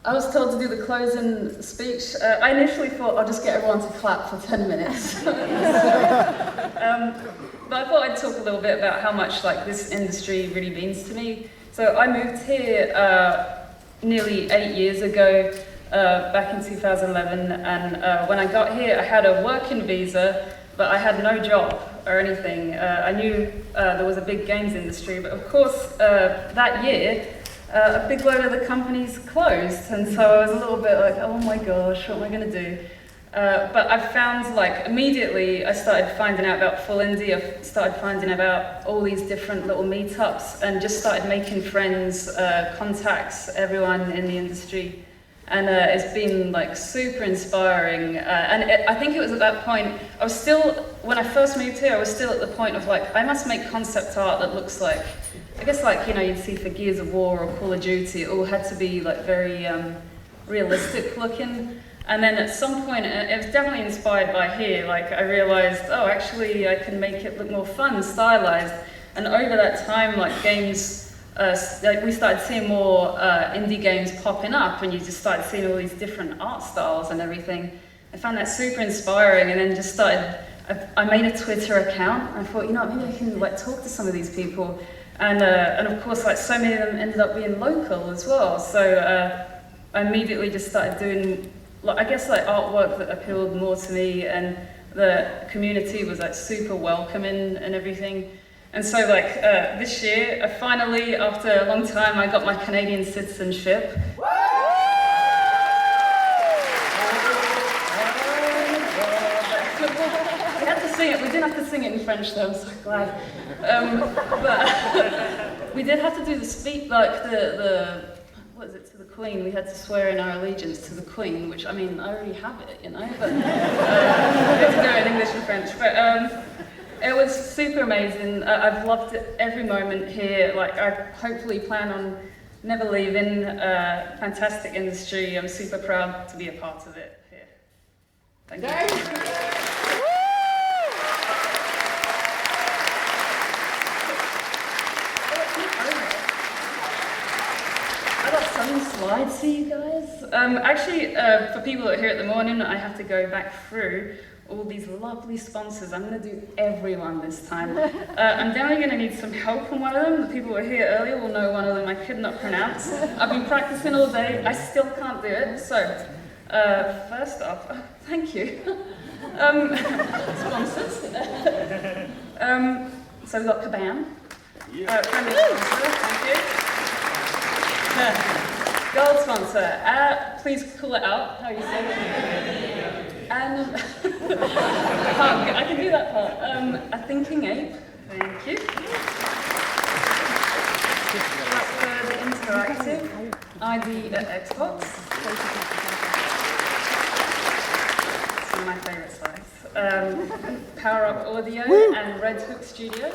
I was told to do the closing speech. I initially thought I'll just get everyone to clap for 10 minutes. But I thought I'd talk a little bit about how much like this industry really means to me. So I moved here nearly 8 years ago, back in 2011, and when I got here I had a working visa, but I had no job or anything. I knew there was a big games industry, but of course that year a big load of the companies closed, and so I was a little bit like, oh my gosh, what am I going to do? But I found, like, immediately I started finding out about Full Indie. I started finding about all these different little meetups and just started making friends, contacts, everyone in the industry. And it's been like super inspiring. I think it was at that point, I was still, when I first moved here, I was still at the point of like, I must make concept art that looks like, I guess like, you know, you'd see for Gears of War or Call of Duty, it all had to be like very realistic looking. And then at some point, it was definitely inspired by here, like I realized, oh, actually I can make it look more fun, stylized. And over that time, like games, like we started seeing more indie games popping up, and you just started seeing all these different art styles and everything. I found that super inspiring, and then just started, I made a Twitter account. I thought, you know, maybe I can like talk to some of these people. And of course, like so many of them ended up being local as well. So I immediately just started doing, like, I guess like artwork that appealed more to me, and the community was like super welcoming and everything. And so like this year, I finally, after a long time, I got my Canadian citizenship. We had to sing it. We didn't have to sing it in French though. I'm so glad. But we did have to do the speech, like the what is it, to the Queen. We had to swear in our allegiance to the Queen, which I mean, I already have it, you know. But we had to do it in English and French. But it was super amazing. I've loved it every moment here. Like I hopefully plan on never leaving. Fantastic industry. I'm super proud to be a part of it here. Thank you. I got some slides for you guys. Actually, for people that are here at the morning, I have to go back through all these lovely sponsors. I'm going to do everyone this time. I'm definitely going to need some help from one of them. The people who were here earlier will know one of them I could not pronounce. I've been practicing all day. I still can't do it. So, first off, thank you. Sponsors. So we've got Kabam. Friendly sponsor, thank you. Gold sponsor. Please call it out. How you say it? And I can do that part. A Thinking Ape. Thank you. Blackbird Interactive. ID at Xbox. It's one of my favourite slides. Power Up Audio and Red Hook Studios.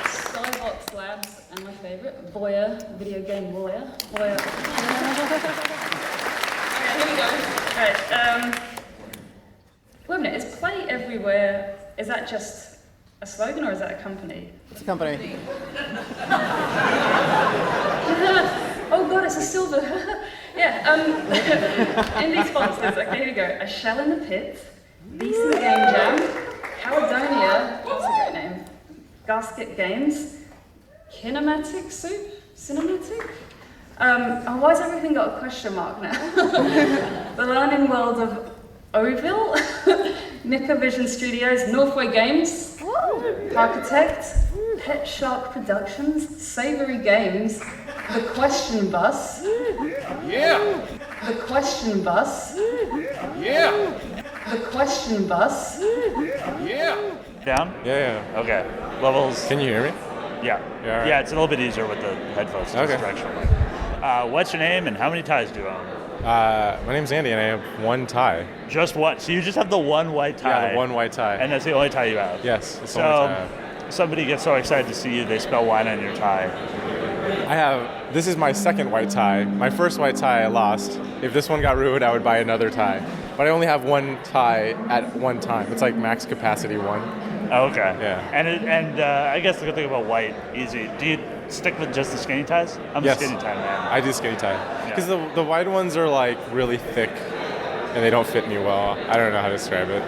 Skybox Labs and my favourite, Voyeur, video game lawyer. Voyeur. Okay, here we go. Right. Wait a minute, is Play Everywhere, is that just a slogan or is that a company? It's a company. Oh god, it's a silver. Yeah, indie sponsors. Okay, here we go. A Shell in the Pit, Decent Game Jam, Caledonia, that's a great name, Gasket Games, Kinematic Soup, Cinematic? Oh, why's everything got a question mark now? The Learning World of Oville, Nika Vision Studios, Northway Games, Architect, Pet Shark Productions, Savory Games, The Question Bus, Yeah! The Question Bus, Yeah! The Question Bus, Yeah! Down? Yeah. Okay. Levels. Can you hear me? Yeah. Yeah, all right. Yeah, it's a little bit easier with the headphones. It's Okay. directional. What's your name and how many ties do you own? My name's Andy and I have one tie. Just one. So you just have the one white tie. Yeah, the one white tie. And that's the only tie you have? Yes, it's the only tie I have. Somebody gets so excited to see you, they spell wine on your tie. This is my second white tie. My first white tie I lost. If this one got ruined, I would buy another tie. But I only have one tie at one time. It's like max capacity one. Oh, okay. Yeah. And I guess the good thing about white, easy. stick with just the skinny ties? I'm Yes. a skinny tie man. I do skinny tie. Because the wide ones are like really thick and they don't fit me well. I don't know how to describe it.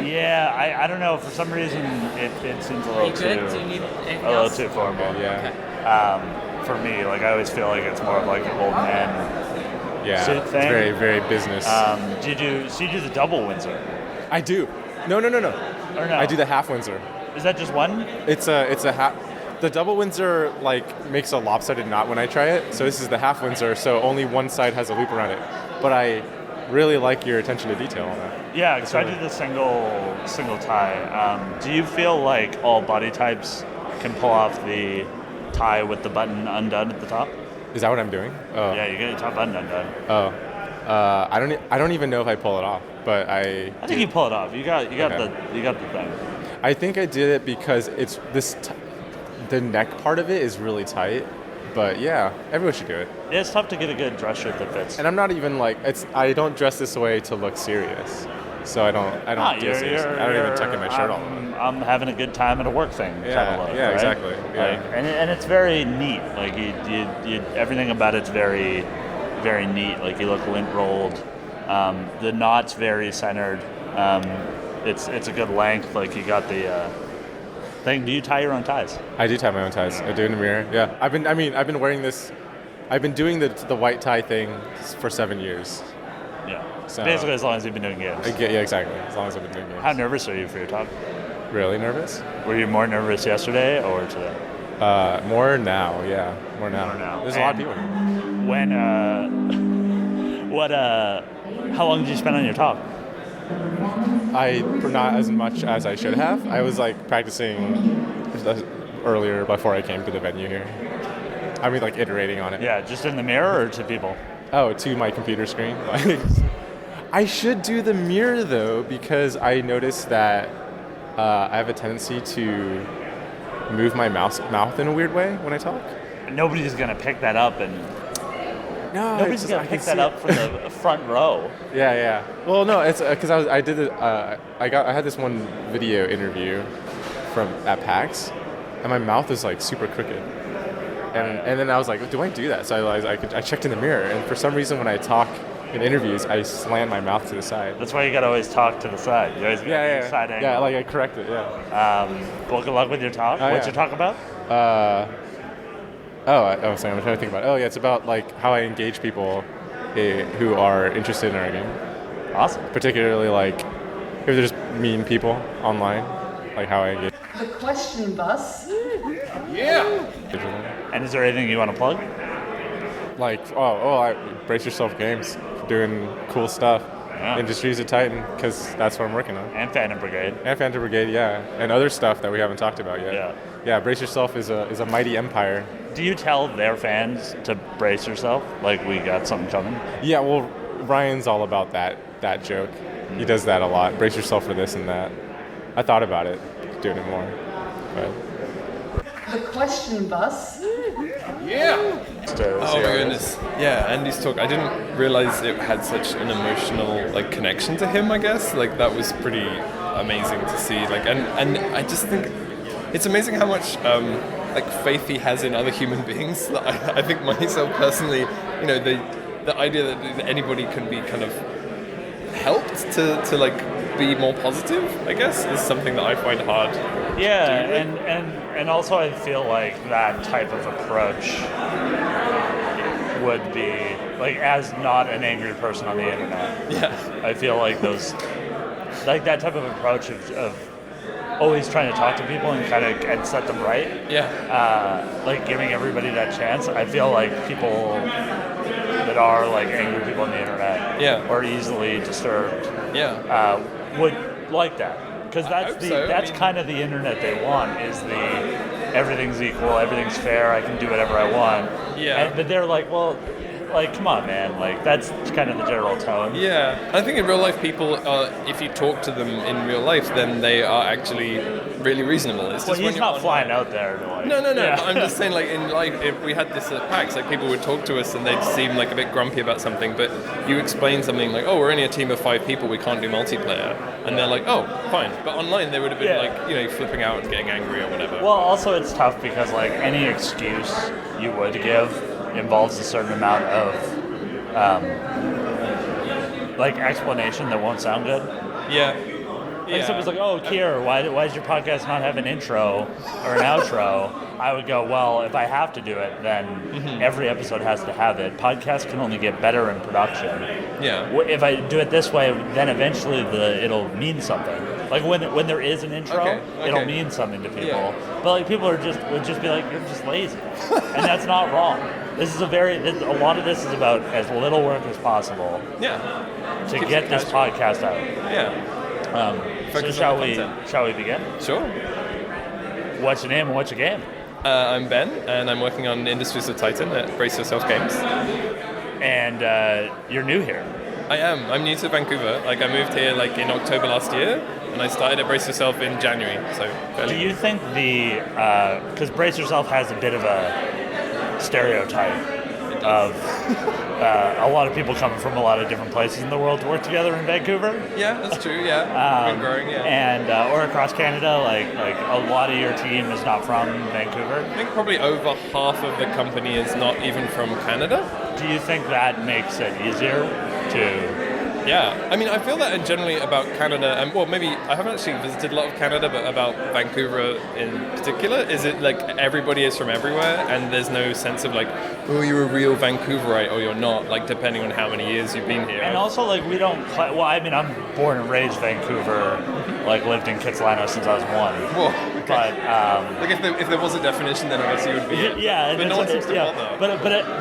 Yeah, I don't know. For some reason, it seems a little You good? too Do you need anything a little else? too formal. Yeah. For me, like I always feel like it's more of like an old man Yeah. suit It's thing. very, very business. Do you do the double Windsor? I do. No. Or no? I do the half Windsor. Is that just one? It's a half. The double Windsor like makes a lopsided knot when I try it. So this is the half Windsor. So only one side has a loop around it. But I really like your attention to detail on that. Yeah, so I do the single tie. Do you feel like all body types can pull off the tie with the button undone at the top? Is that what I'm doing? Oh. Yeah, you get your top button undone. Oh. I don't even know if I pull it off, but I think you pull it off. You got Okay. the thing. I think I did it because it's the neck part of it is really tight. But yeah, everyone should do it. It's tough to get a good dress shirt that fits. And I'm not even like I don't dress this way to look serious. So I don't do it seriously. I don't even tuck in my shirt all the way. I'm having a good time at a work thing. Yeah, kind of look, yeah, right? exactly. Yeah. Like, and it's very neat. Like you everything about it's very, very neat. Like you look lint rolled. The knot's very centered. It's a good length. Like you got the thing. Do you tie your own ties? I do tie my own ties. I do in the mirror. Yeah. I've been wearing this. I've been doing the white tie thing for 7 years. Yeah. So- Basically, as long as you've been doing games. Yeah, exactly. As long as I've been doing games. How nervous are you for your talk? Really nervous? Were you more nervous yesterday or today? More now. Yeah, more now. More now. There's a lot of And people here. When how long did you spend on your talk? Not as much as I should have. I was like practicing earlier before I came to the venue here. I mean, like iterating on it. Yeah, just in the mirror or to people? Oh, to my computer screen. I should do the mirror though, because I noticed that I have a tendency to move my mouth in a weird way when I talk. Nobody's gonna pick that up, and No, nobody's it's just- gonna I pick can that see up from the front row. Yeah. Well, no, it's because I did it. I had this one video interview at PAX, and my mouth is like super crooked. And then I was like, do I do that? So I checked in the mirror, and for some reason when I talk in interviews, I slant my mouth to the side. That's why you gotta always talk to the side. You always gotta be side angle. Yeah, like I correct it. Yeah. Well, good luck with your talk. Oh, What's yeah. your talk about? Sorry, I'm trying to think about it. Oh, yeah, it's about like how I engage people who are interested in our game. Awesome. Particularly like if there's mean people online, like how I engage The question bus. Yeah. with them. And is there anything you want to plug? Like, Brace Yourself Games, doing cool stuff. Yeah. Industries of Titan, because that's what I'm working on. And Phantom Brigade. And Phantom Brigade, yeah. And other stuff that we haven't talked about yet. Yeah. Yeah, Brace Yourself is a mighty empire. Do you tell their fans to brace yourself? Like we got something coming? Yeah, well, Ryan's all about that joke. He does that a lot. Brace yourself for this and that. I thought about it, doing it more. But The question bus. Yeah. Oh my goodness. Yeah, Andy's talk. I didn't realize it had such an emotional like connection to him, I guess. Like that was pretty amazing to see. Like and I just think it's amazing how much like faith he has in other human beings. That I think myself personally, you know, the idea that anybody can be kind of helped to like be more positive, I guess, is something that I find hard. Yeah, and also I feel like that type of approach would be like, as not an angry person on the internet. Yeah. I feel like like that type of approach of always trying to talk to people and set them right. Yeah. Like giving everybody that chance. I feel like people that are like angry people on the internet, Yeah. or easily disturbed, Yeah. would like that, because I hope so. I that's mean- kind of the internet they want, is everything's equal, everything's fair, I can do whatever I want. Yeah. But they're like, well, like, come on, man, like that's kind of the general tone. Yeah, I think in real life people, if you talk to them in real life, then they are actually really reasonable. It's Well, just when he's you're not flying online. out there to like. No. Yeah. But I'm just saying, like in life, if we had this at PAX, like people would talk to us and they'd seem like a bit grumpy about something. But you explain something like, "Oh, we're only a team of 5 people. We can't do multiplayer," and they're like, "Oh, fine." But online, they would have been like, flipping out and getting angry or whatever. Well, also it's tough because like any excuse you would give involves a certain amount of like explanation that won't sound good. Yeah. Like somebody's like, "Oh, Keir, why does your podcast not have an intro or an outro?" I would go, "Well, if I have to do it, then every episode has to have it. Podcasts can only get better in production. Yeah. If I do it this way, then eventually it'll mean something. Like when there is an intro, Okay. it'll mean something to people. Yeah. But like people would just be like, "You're just lazy," and that's not wrong. This is a lot of this is about as little work as possible Yeah. to Keeps get it this casual. podcast out. Yeah. So Focus on the shall we begin? Sure. What's your name and what's your game? I'm Ben, and I'm working on Industries of Titan at Brace Yourself Games. And you're new here. I am. I'm new to Vancouver. Like I moved here like in October last year, and I started at Brace Yourself in January. So fairly. Do you think because Brace Yourself has a bit of a stereotype of a lot of people coming from a lot of different places in the world to work together in Vancouver? Yeah, that's true. Yeah, been growing. Yeah. And or across Canada, like a lot of your team is not from Vancouver. I think probably over half of the company is not even from Canada. Do you think that makes it easier to? Yeah, I mean, I feel that generally about Canada, and well, maybe I haven't actually visited a lot of Canada, but about Vancouver in particular, is it like everybody is from everywhere, and there's no sense of like, oh, you're a real Vancouverite or you're not, like depending on how many years you've been here. And also, like, we don't. Well, I mean, I'm born and raised Vancouver, like lived in Kitsilano since I was 1. Well, okay. But like if there was a definition, then I guess you would be. It. yeah, but no one seems to want that.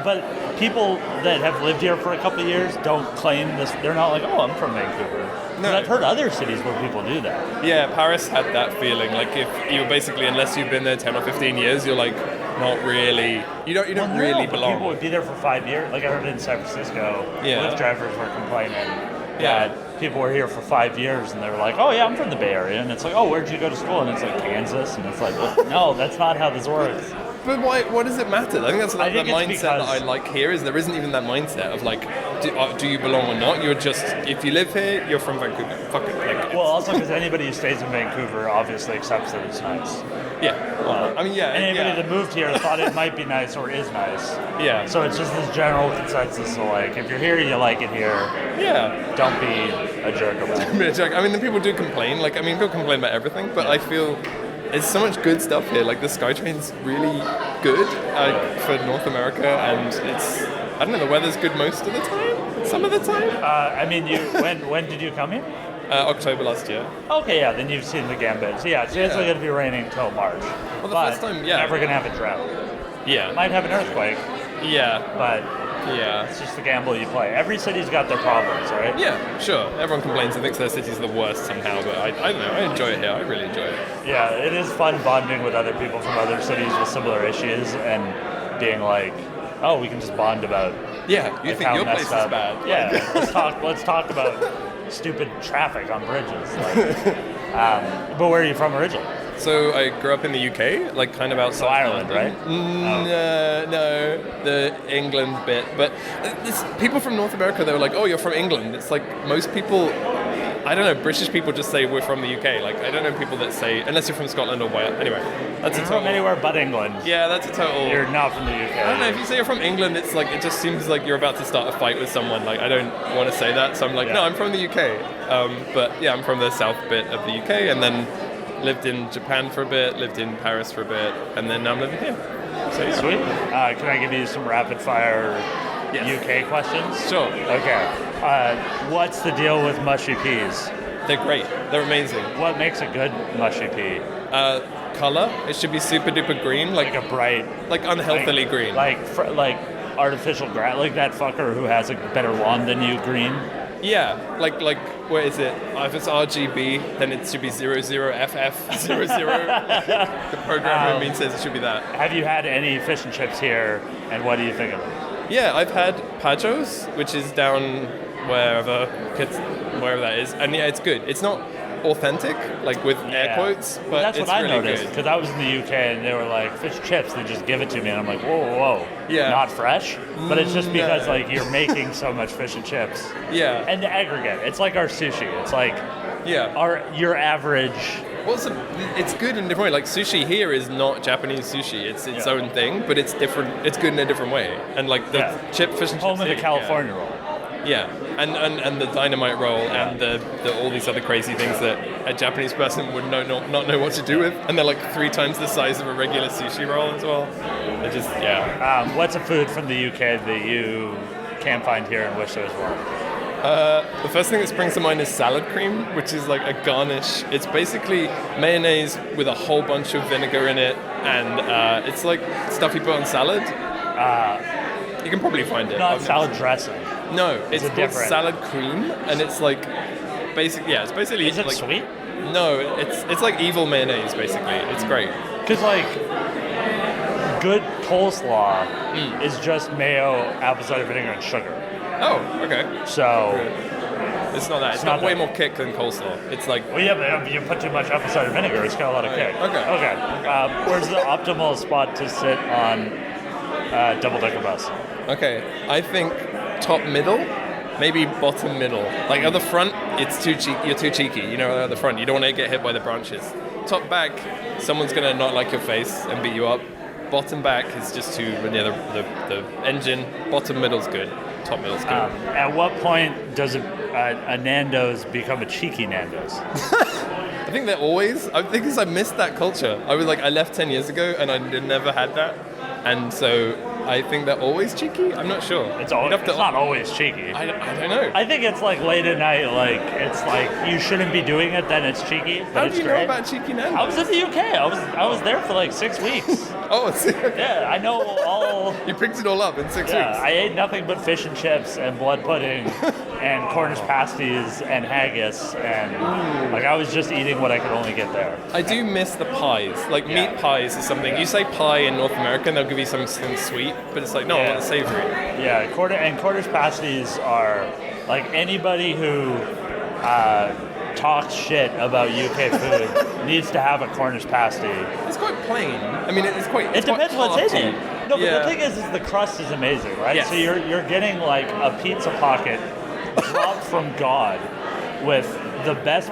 But people that have lived here for a couple of years don't claim this. They're not like, "Oh, I'm from Vancouver." 'Cause No. I've heard other cities where people do that. Yeah, Paris had that feeling. Like if you're basically, unless you've been there 10 or 15 years, you're like not really. You don't Well, no, really but belong. People would be there for 5 years. Like I heard in San Francisco, Yeah. Lyft drivers were complaining Yeah. that people were here for 5 years and they were like, "Oh yeah, I'm from the Bay Area," and it's like, "Oh, where'd you go to school?" And it's like Kansas, and it's like, well, no, that's not how this works. But why? What does it matter? I think that's I the think it's mindset that because- I like here. Is there isn't even that mindset of like, do you belong or not? You're just if you live here, you're from Vancouver. Fuck it. Like, Well, also because anybody who stays in Vancouver obviously accepts that it's nice. yeah. I mean, yeah. And anybody yeah. that moved here thought it might be nice or is nice. Yeah. So it's just this general consensus of like, if you're here, you like it here. Yeah. Don't be a jerk about it. I mean, the people do complain. Like, I mean, people complain about everything, but I feel there's so much good stuff here. Like, the SkyTrain's really good for North America, and it's I don't know, the weather's good most of the time. Some of the time. I mean, when did you come here? October last year. Okay, yeah, then you've seen the gambit. So yeah, it's only going to be raining until March. Well, the but first time, yeah. never going to have a drought. Yeah. Might have an earthquake, Yeah. but Yeah. it's just the gamble you play. Every city's got their problems, right? Yeah, sure. Everyone complains and thinks their city's the worst somehow, but I don't know. I enjoy it here. I really enjoy it. Yeah, it is fun bonding with other people from other cities with similar issues and being like, oh, we can just bond about. Yeah, you like, think how your place messed is up. bad. Yeah, let's talk about stupid traffic on bridges. Like, but where are you from originally? So I grew up in the UK, like kind of outside. So Ireland, right? No, the England bit. But people from North America, they were like, "Oh, you're from England." It's like most people. I don't know. British people just say we're from the UK. Like I don't know people that say unless you're from Scotland or Wales. Anyway, that's You're a from total. anywhere but England. Yeah, that's a total. You're not from the UK. I don't know, if you say you're from England, it's like, it just seems like you're about to start a fight with someone. Like, I don't want to say that, so I'm like, Yeah. no, I'm from the UK. But yeah, I'm from the south bit of the UK, and then lived in Japan for a bit, lived in Paris for a bit, and then now I'm living here. So yeah. Sweet. Can I give you some rapid fire UK questions? Sure. Okay. What's the deal with mushy peas? They're great. They're amazing. What makes a good mushy pea? Color, it should be super duper green, Like a bright, like unhealthily green. like artificial grass, like that fucker who has a better lawn than you, green. Yeah, like where is it? If it's RGB, then it should be 00FF00. The programmer means says it should be that. Have you had any fish and chips here, and what do you think of them? Yeah, I've had Pajos, which is down wherever that is, and yeah, it's good. It's not authentic, like with air quotes, but that's it's what I really noticed good. because I was in the UK and they were like fish and chips. They just give it to me and I'm like, whoa, Yeah. not fresh. But it's just because No. like you're making so much fish and chips. Yeah. And the aggregate, it's like our sushi. It's like Yeah. your average. Well, it's good in a different way. Like sushi here is not Japanese sushi. It's its own thing, but it's different. It's good in a different way. And like the chip fish and Home chips of the here, California roll. Yeah. And the dynamite roll and the all these other crazy things that a Japanese person would not know what to do with. And they're like 3 times the size of a regular sushi roll as well. They're just What's a food from the UK that you can't find here and wish there was more? The first thing that springs to mind is salad cream, which is like a garnish. It's basically mayonnaise with a whole bunch of vinegar in it, and it's like stuff you put on salad. You can probably find it. Not salad dressing. No, it's called different? salad cream, and it's like it's basically. Is it like, sweet? No, it's like evil mayonnaise basically. It's great. Because like good coleslaw is just mayo, apple cider vinegar, and sugar. Oh, okay. So It's not that. It's not got way that. more kick than coleslaw. It's like well, yeah, but if you put too much apple cider vinegar, it's got a lot of kick. Okay. Where's the optimal spot to sit on double-decker bus? okay. I think top middle, maybe bottom middle. Like at the front, it's too cheeky. You're too cheeky. You know, at the front, you don't want to get hit by the branches. Top back, someone's gonna not like your face and beat you up. Bottom back is just too near the engine. Bottom middle's good. Top middle's good. At what point does a Nando's become a cheeky Nando's? I think they're always. I think because I missed that culture. I left 10 years ago and I never had that, and so I think they're always cheeky. I'm not sure. It's not always cheeky. I don't know. I think it's like late at night, like it's like you shouldn't be doing it, then it's cheeky. But How it's do you great. know about cheeky Nando's? I was in the UK. I was there for like 6 weeks. Oh, it's, Yeah, I know all. you picked it all up in 6 Yeah, weeks. I ate nothing but fish and chips and blood pudding and Cornish pasties and haggis and like I was just eating what I could only get there. I do miss the pies. Like Yeah. meat pies is something. You say pie in North America, and they'll give you something sweet, but it's like no, I want savory. Yeah, Cornish pasties are like anybody who talks shit about UK food needs to have a Cornish pasty. It's quite plain. I mean, it's quite. It depends what's in it. No, but Yeah. the thing is the crust is amazing, right? Yes. So you're getting like a pizza pocket dropped from God with the best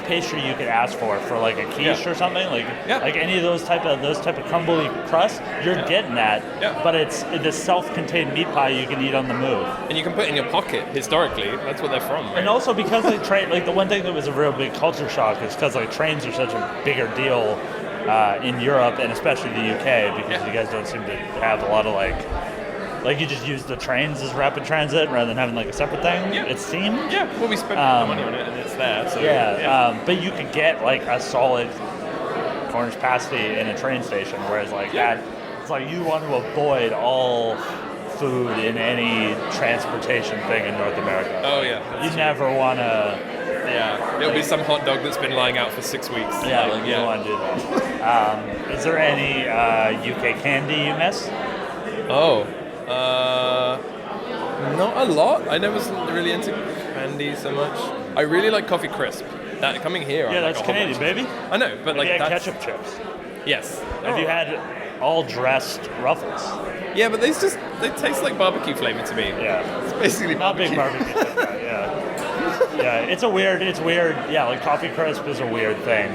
pastry you could ask for like a quiche or something like any of those type of crumbly crust. You're getting that, but it's the self-contained meat pie you can eat on the move. And you can put it in your pocket. Historically, that's where they're from. Right? And also because like the one thing that was a real big culture shock is because like trains are such a bigger deal in Europe and especially the UK because you guys don't seem to have a lot of like you just use the trains as rapid transit rather than having like a separate thing. Yeah. It seemed. Yeah. Well, we spent the money on it, and it's there. So but you could get like a solid Cornish pasty in a train station, whereas like that, it's like you want to avoid all food in any transportation thing in North America. Oh yeah. You never want to. Yeah. It'll be some hot dog that's been lying out for 6 weeks. Yeah, you don't want to do that. Is there any UK candy you miss? Oh. Not a lot. I never was really into candy so much. I really like coffee crisp. That coming here. I Yeah, like that's a whole Canadian, bunch. baby. I know, but Have you like had that's ketchup chips? yes. Have you had all dressed Ruffles? Yeah, but they taste like barbecue flavor to me. Yeah. It's basically Not barbecue. big barbecue. Yeah. Yeah, it's weird. Yeah, like coffee crisp is a weird thing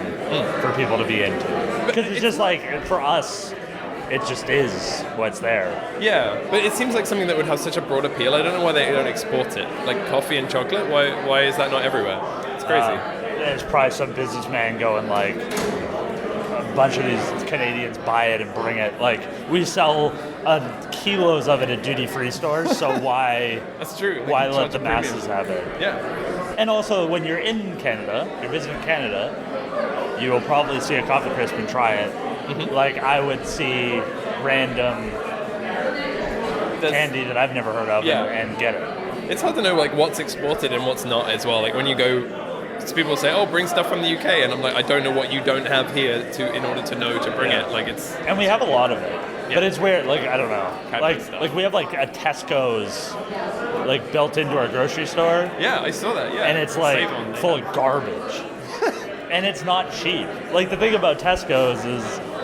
for people to be into. Because it's just like, for us, it just is what's there. Yeah, but it seems like something that would have such a broad appeal. I don't know why they don't export it. Like coffee and chocolate, why is that not everywhere? It's crazy. There's probably some businessman going like, a bunch of these Canadians buy it and bring it. Like, we sell kilos of it at duty-free stores, so why... That's true. They Why can let charge a the masses premium. have it? Yeah. And also, when you're in Canada, you're visiting Canada, you will probably see a coffee crisp and try it. Like I would see random candy that I've never heard of and get it. It's hard to know like what's exported and what's not as well. Like when you go so people say, "Oh, bring stuff from the UK," and I'm like, I don't know what you don't have here in order to know to bring it. Like it's And we have a lot of it. Yeah. But it's weird, like, I don't know. Cadbury stuff. Like we have like a Tesco's like built into our grocery store, yeah, I saw that. Yeah, and it's like Save on full of garbage. And it's not cheap. Like the thing about Tesco's is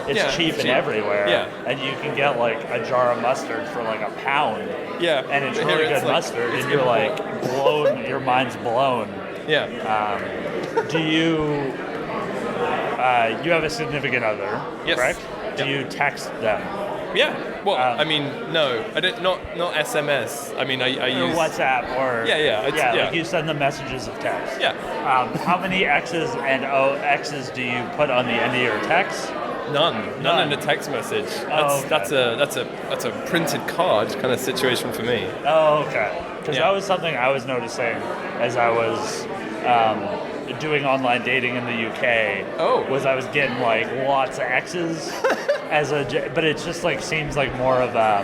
it's Yeah, cheap it's and cheap. everywhere. Yeah. And you can get like a jar of mustard for like £1. Yeah, And it's but really here good like- mustard, it's and you're import. like blown. Your mind's blown. Yeah. Do you? You have a significant other, Yes. correct? Do Yep. you text them? Yeah. Well, Um, I mean, no, I don't. Not SMS. I mean, I Or use WhatsApp, or Yeah, yeah. like you send them messages of text. Yeah. How many X's and X's do you put on the end of your text? None None. in a text message. Oh, That's a printed card kind of situation for me. Oh, okay. Because Yeah. that was something I was noticing as I was doing online dating in the UK. Oh. Was I was getting like lots of X's but it just like seems like more of a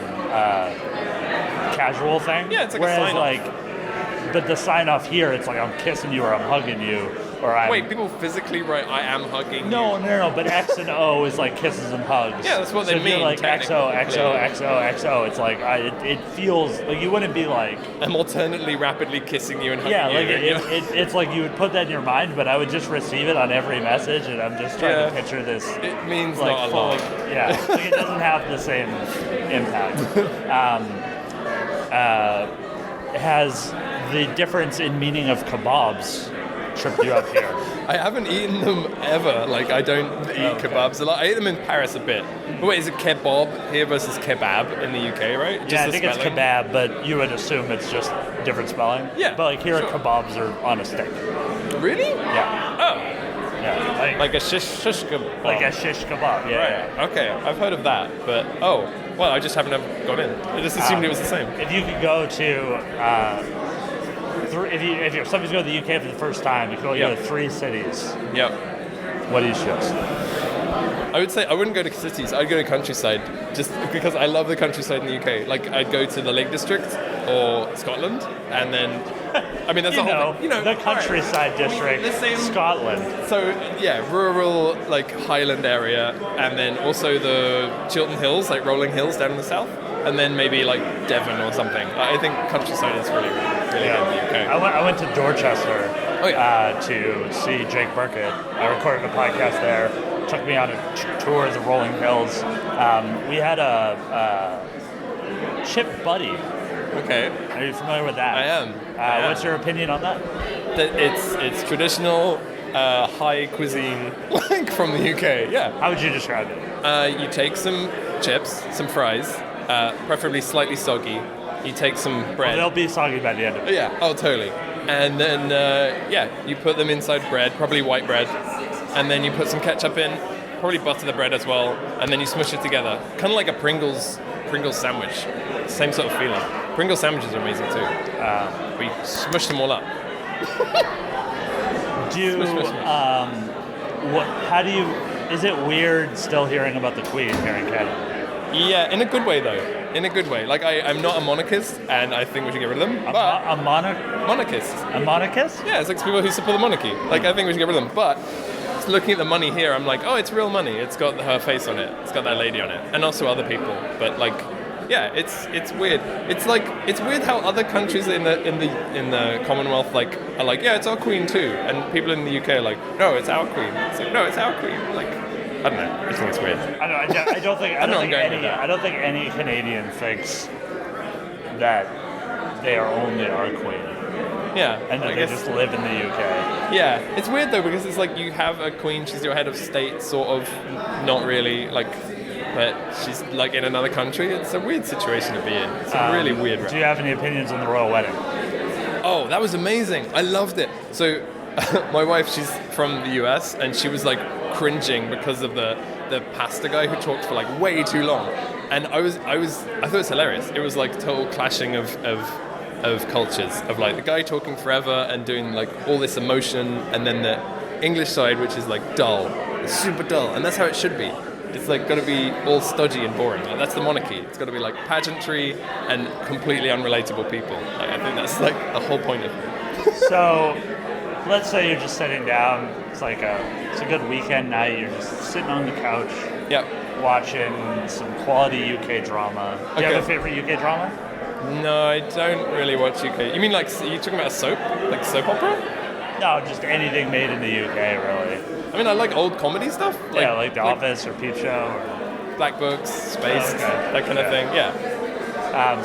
casual thing. Yeah, it's like a Whereas sign-off. like, but the sign off here, it's like I'm kissing you or I'm hugging you or I'm. Wait, people physically write "I am hugging"? No, you. no, no. But X and O is like kisses and hugs. Yeah, that's what so they if you're mean, like XO, technically. XO, XO, XO. It's like it feels like you wouldn't be like. I'm alternately rapidly kissing you and hugging Yeah, you. like and you're- it's like you would put that in your mind, but I would just receive it on every message, and I'm just trying Yeah. to picture this. It means Like not a full, lot. yeah, like it doesn't have the same impact. Has the difference in meaning of kebabs tripped you up here? I haven't eaten them ever. Like, I don't eat Okay. kebabs a lot. I ate them in Paris a bit. But wait, is it kebab here versus kebab in the UK, right? Just Yeah, I the think it's spelling? kebab, but you would assume it's just different spelling. Yeah, But like here, sure. kebabs are on a stick. Really? Yeah. Oh, Yeah. like a shish kebab. Like a shish kebab. Yeah. Right. Okay, I've heard of that. But, well, I just haven't ever got in. I just assumed it was the same. If you could go to, if somebody's going to the UK for the first time, you could only go Yeah. to 3 cities. Yep. What do you choose? I would say I wouldn't go to cities. I'd go to countryside, just because I love the countryside in the UK. Like I'd go to the Lake District or Scotland, and then I mean that's the whole thing. You know, the right. countryside district, The same- Scotland. So yeah, rural like Highland area, and then also the Chiltern Hills, like rolling hills down in the south, and then maybe like Devon or something. I think countryside is really good in the UK. I went to Dorchester Oh, yeah. to see Jake Burkett. I recorded a podcast there. Took me on a tour of the rolling hills. We had a chip buddy. Okay, Are you familiar with that? I am. I am. What's your opinion on that? That it's traditional high cuisine like from the UK. Yeah. How would you describe it? You take some chips, some fries, preferably slightly soggy. You take some bread. They'll be soggy by the end of it. Yeah, oh totally. And then, you put them inside bread, probably white bread. And then you put some ketchup in, probably butter the bread as well. And then you smush it together. Kind of like a Pringles sandwich. Same sort of feeling. Pringles sandwiches are amazing too. We smush them all up. Do you, is it weird still hearing about the Queen here in Canada? Yeah, in a good way though. In a good way. Like I'm not a monarchist, and I think we should get rid of them. But A monarchist. monarchist? Yeah, it's like people who support the monarchy. Like, I think we should get rid of them. But looking at the money here, I'm like, oh, it's real money. It's got her face on it. It's got that lady on it, and also other people. But like, yeah, it's weird. It's like it's weird how other countries in the Commonwealth are like, yeah, it's our queen too, and people in the UK are like, no, it's our queen. It's like, no, it's our queen. Like, I don't know. I think it's weird. I don't think I know I'm going with that. I don't think any Canadian thinks that they are only our queen Yeah, and that I they guess. just live in the UK. Yeah, it's weird though because it's like you have a queen, she's your head of state, sort of, not really like, but she's like in another country. It's a weird situation to be in. It's a really weird. Do you have any opinions on the royal wedding? Oh, that was amazing! I loved it. So, my wife, she's from the US, and she was like cringing because of the pastor guy who talked for like way too long, and I thought it was hilarious. It was like total clashing of cultures, of like the guy talking forever and doing like all this emotion, and then the English side, which is like dull, it's super dull, and that's how it should be. It's like got to be all stodgy and boring. Like, that's the monarchy. It's got to be like pageantry and completely unrelatable people. Like, I think that's like the whole point of it. So, let's say you're just sitting down. It's a good weekend night. You're just sitting on the couch, watching some quality UK drama. Do you have a favorite UK drama? No, I don't really watch UK. You mean like, are you talking about a soap? Like soap opera? No, just anything made in the UK, really. I mean, I like old comedy stuff. Like The Office or Peep Show. Or Black Books, Space, that kind of thing,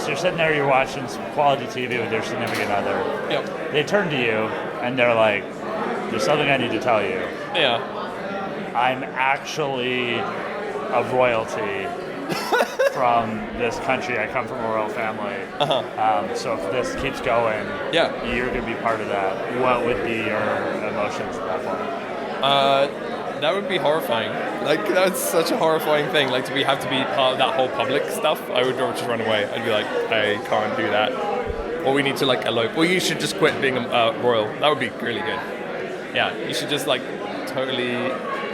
so you're sitting there, you're watching some quality TV with your significant other. Yep. They turn to you, and they're like, there's something I need to tell you. Yeah. I'm actually a royalty from this country. I come from a royal family. So if this keeps going, you're going to be part of that. What would be your emotions at that point? That would be horrifying. Like, that's such a horrifying thing. Like, to have to be part of that whole public stuff, I would just run away. I'd be like, I can't do that. Or we need to, like, elope. Or you should just quit being a royal. That would be really good. Yeah, you should just, like, totally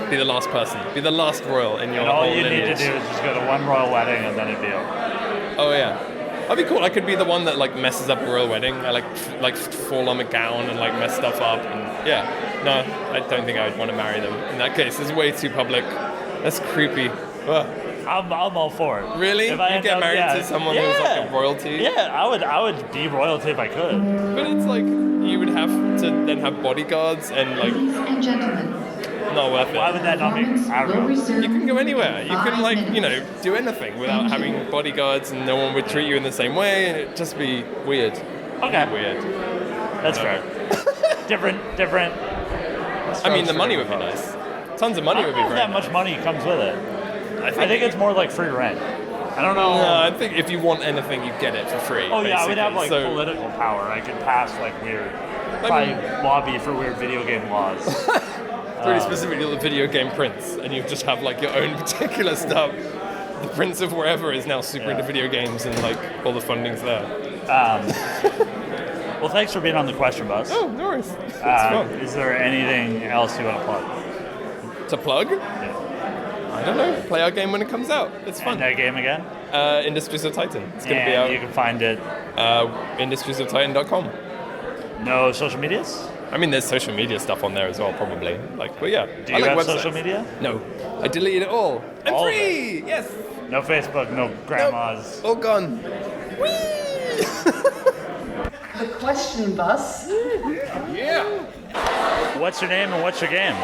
be the last person. Be the last royal in your and all whole you lineage. need to do is just go to one royal wedding and then it'd be over. Oh, yeah. That'd be cool. I could be the one that, like, messes up a royal wedding. I, like fall on the gown and, like, mess stuff up. And, no, I don't think I would want to marry them. In that case, it's way too public. That's creepy. Ugh. I'm all for it. Really? If I you get married to someone who's like a royalty? Yeah, I would be royalty if I could. But it's like, you would have to then have bodyguards and, like... Ladies and gentlemen. Not worth it. Why would that not be? I don't know. You can go anywhere. You can, like, do anything without having bodyguards, and no one would treat you in the same way, and it'd just be weird. Okay. Weird. That's fair. different. I mean, the money would be nice. Tons of money would be I don't know great. if that much money comes with it. I think it's more like free rent. I don't know. No, I think if you want anything, you get it for free. Oh yeah, I would have like basically. political power. I could pass like weird, probably lobby for weird video game laws. Pretty specifically the video game prince, and you just have like your own particular stuff. The prince of wherever is now super into video games, and like all the funding's there. Well, thanks for being on the question bus. Oh, no worries. It's fun. Is there anything else you want to plug? To plug? Yeah. I don't know. Play our game when it comes out. It's fun. And that game again? Industries of Titan. It's going to And be out. you can find it. industriesoftitan.com. No social medias? I mean, there's social media stuff on there as well, probably. But yeah. Do you have social media? No. I deleted it all. I'm All of free! Yes! No Facebook, no grandmas. All gone. The question bus. Yeah. What's your name and what's your game?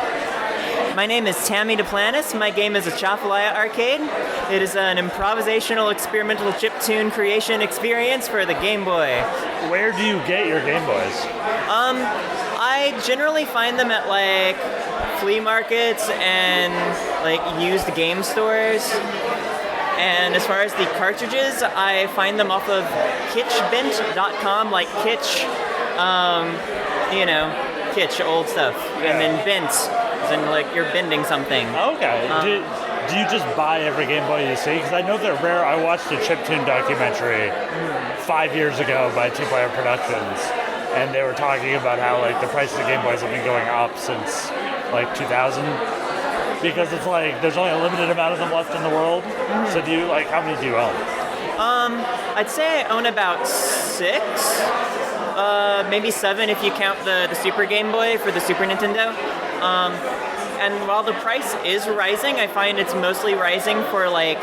My name is Tammy Duplantis. My game is a Chafalaya arcade. It is an improvisational experimental chiptune creation experience for the Game Boy. Where do you get your Game Boys? I generally find them at like flea markets and like used game stores. And as far as the cartridges, I find them off of kitschbent.com, like kitsch, kitsch, old stuff. And then bent, as in like you're bending something. Okay. Do you just buy every Game Boy you see? Because I know they're rare. I watched a chiptune documentary 5 years ago by Two Player Productions, and they were talking about how like the prices of Game Boys have been going up since like 2000. Because it's like there's only a limited amount of them left in the world. So do you how many do you own? I'd say I own about 6, maybe 7 if you count the Super Game Boy for the Super Nintendo. And while the price is rising, I find it's mostly rising for like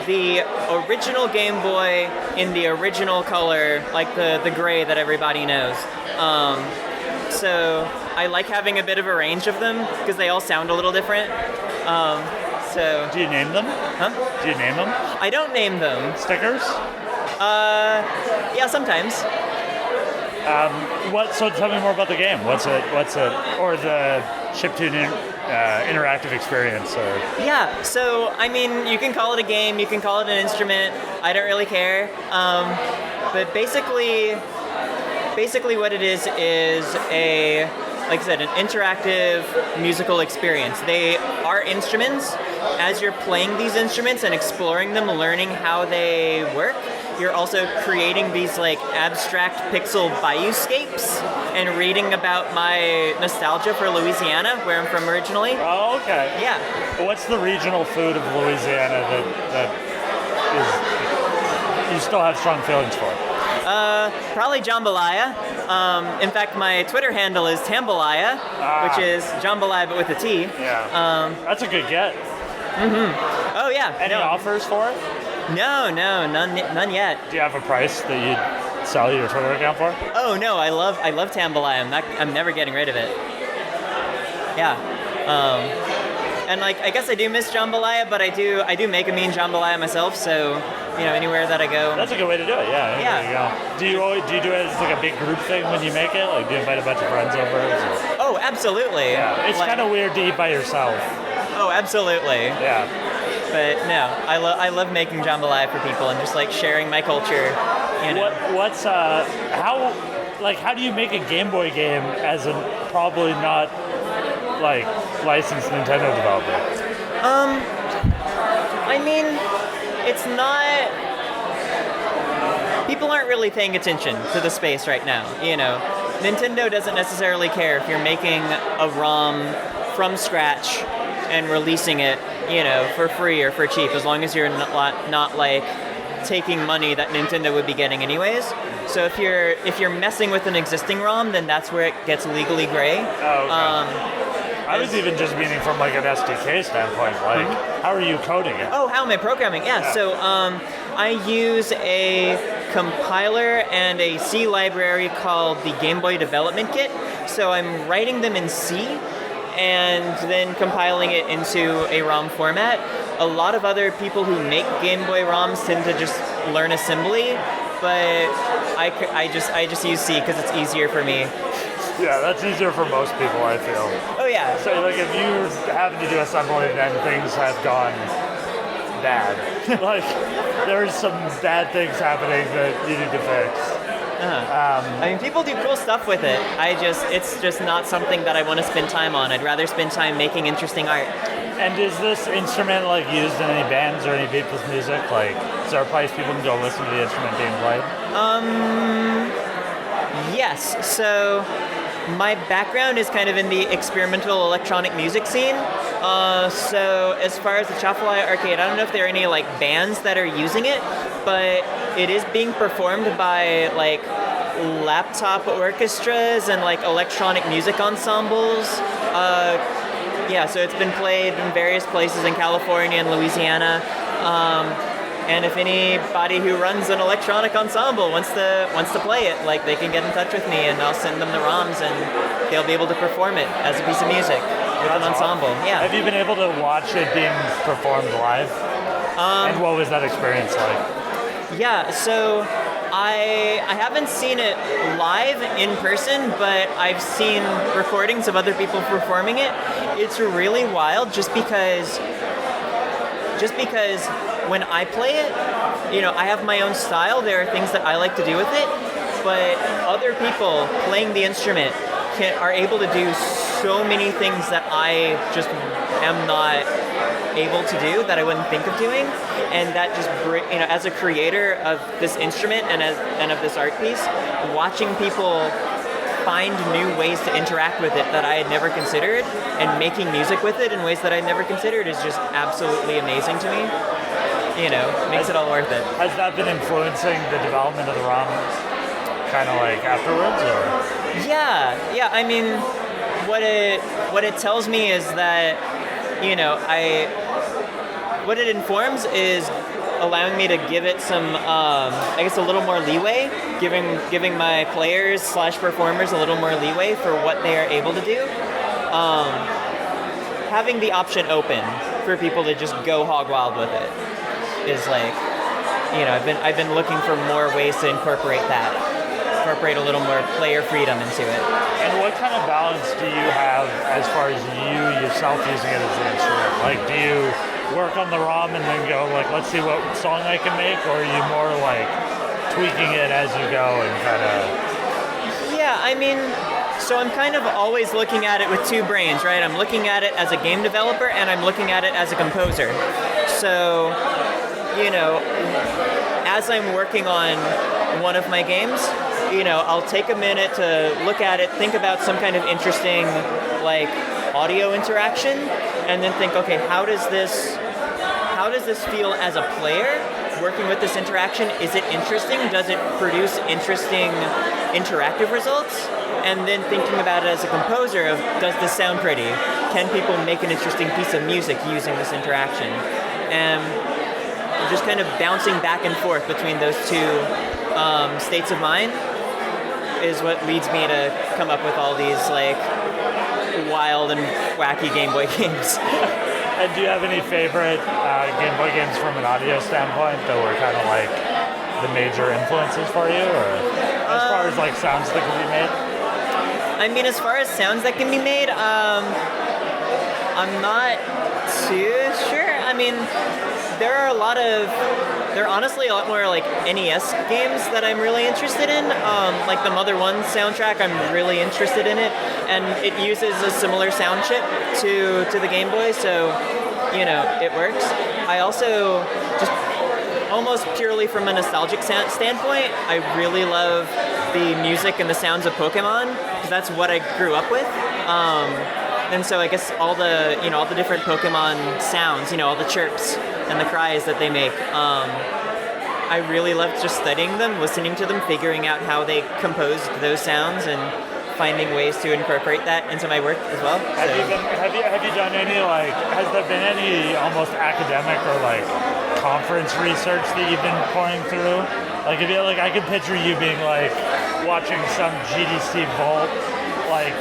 the original Game Boy in the original color, like the gray that everybody knows. So I like having a bit of a range of them because they all sound a little different. So Do you name them? Huh? Do you name them? I don't name them. Stickers? Yeah, sometimes. So tell me more about the game. What's it? Or the chiptune interactive experience? Or Yeah, so I mean, you can call it a game, you can call it an instrument. I don't really care. But basically what it is a, like I said, an interactive musical experience. They are instruments. As you're playing these instruments and exploring them, learning how they work, you're also creating these like abstract pixel bayou-scapes and reading about my nostalgia for Louisiana, where I'm from originally. Oh, okay. Yeah. What's the regional food of Louisiana that is you still have strong feelings for? Probably Jambalaya. In fact, my Twitter handle is Tambalaya, which is Jambalaya but with a T. Yeah. That's a good get. Oh yeah. Any offers for it? No, none yet. Do you have a price that you'd sell your Twitter account for? Oh no, I love Tambalaya. I'm never getting rid of it. Yeah. And like I guess I do miss Jambalaya, but I do make a mean Jambalaya myself. So anywhere that I go. That's a good way to do it. Yeah. There you go. Do you do it as like a big group thing when you make it? Like do you invite a bunch of friends over? Oh, absolutely. Yeah. It's kind of weird to eat by yourself. Oh, absolutely. Yeah. But no, I love making jambalaya for people and just like sharing my culture. How do you make a Game Boy game as a probably not like licensed Nintendo developer? I mean, it's not. People aren't really paying attention to the space right now. Nintendo doesn't necessarily care if you're making a ROM from scratch and releasing it, for free or for cheap, as long as you're not like taking money that Nintendo would be getting anyways. So if you're messing with an existing ROM, then that's where it gets legally gray. Oh, okay. I was even just meaning from like an SDK standpoint, like how are you coding it? Oh, how am I programming? Yeah. So I use a compiler and a C library called the Game Boy Development Kit. So I'm writing them in C and then compiling it into a ROM format. A lot of other people who make Game Boy ROMs tend to just learn assembly, but I just use C because it's easier for me. Yeah, that's easier for most people, I feel. Oh yeah. So like if you happen to do assembly, then things have gone bad. Like there's some bad things happening that you need to fix. I mean, people do cool stuff with it. It's just not something that I want to spend time on. I'd rather spend time making interesting art. And is this instrument like used in any bands or any people's music? Like, is there a place people can go listen to the instrument being played? Yes. So my background is kind of in the experimental electronic music scene. So as far as the Chafalaya Arcade, I don't know if there are any like bands that are using it, but it is being performed by like laptop orchestras and like electronic music ensembles. So it's been played in various places in California and Louisiana. And if anybody who runs an electronic ensemble wants to play it, like they can get in touch with me and I'll send them the ROMs and they'll be able to perform it as a piece of music with an ensemble. Yeah. Have you been able to watch it being performed live? And what was that experience like? Yeah, so I haven't seen it live in person, but I've seen recordings of other people performing it. It's really wild just because when I play it, I have my own style. There are things that I like to do with it, but other people playing the instrument are able to do so many things that I just am not able to do, that I wouldn't think of doing, and that just as a creator of this instrument and of this art piece, watching people find new ways to interact with it that I had never considered, and making music with it in ways that I never considered is just absolutely amazing to me. Makes it all worth it. Has that been influencing the development of the ROM kind of like afterwards, or? Yeah. I mean, what it tells me is that, what it informs is allowing me to give it some, a little more leeway, giving my players / performers a little more leeway for what they are able to do. Having the option open for people to just go hog wild with it is like, I've been looking for more ways to incorporate a little more player freedom into it. And what kind of balance do you have as far as you yourself using it as an instrument? Like, do you work on the ROM and then go like, let's see what song I can make, or are you more like tweaking it as you go and kind of? Yeah, I mean, so I'm kind of always looking at it with two brains, right? I'm looking at it as a game developer and I'm looking at it as a composer. So, as I'm working on one of my games, I'll take a minute to look at it, think about some kind of interesting, like, audio interaction, and then think, okay, how does this feel as a player working with this interaction, is it interesting? Does it produce interesting interactive results? And then thinking about it as a composer of, does this sound pretty? Can people make an interesting piece of music using this interaction? And just kind of bouncing back and forth between those two states of mind is what leads me to come up with all these like wild and wacky Game Boy games. And do you have any favorite Game Boy games from an audio standpoint that were kind of like the major influences for you, or as far as like sounds that can be made? I mean, as far as sounds that can be made, I'm not too sure. I mean, there are honestly a lot more like NES games that I'm really interested in. Like the Mother 1 soundtrack, I'm really interested in it, and it uses a similar sound chip to the Game Boy, so you know it works. I also just almost purely from a nostalgic standpoint, I really love the music and the sounds of Pokemon because that's what I grew up with. And so I guess all the different Pokemon sounds, all the chirps and the cries that they make, I really loved just studying them, listening to them, figuring out how they composed those sounds, and finding ways to incorporate that into my work as well. Have you done any has there been any almost academic or like conference research that you've been pouring through? Like I could picture you being like watching some GDC Vault, like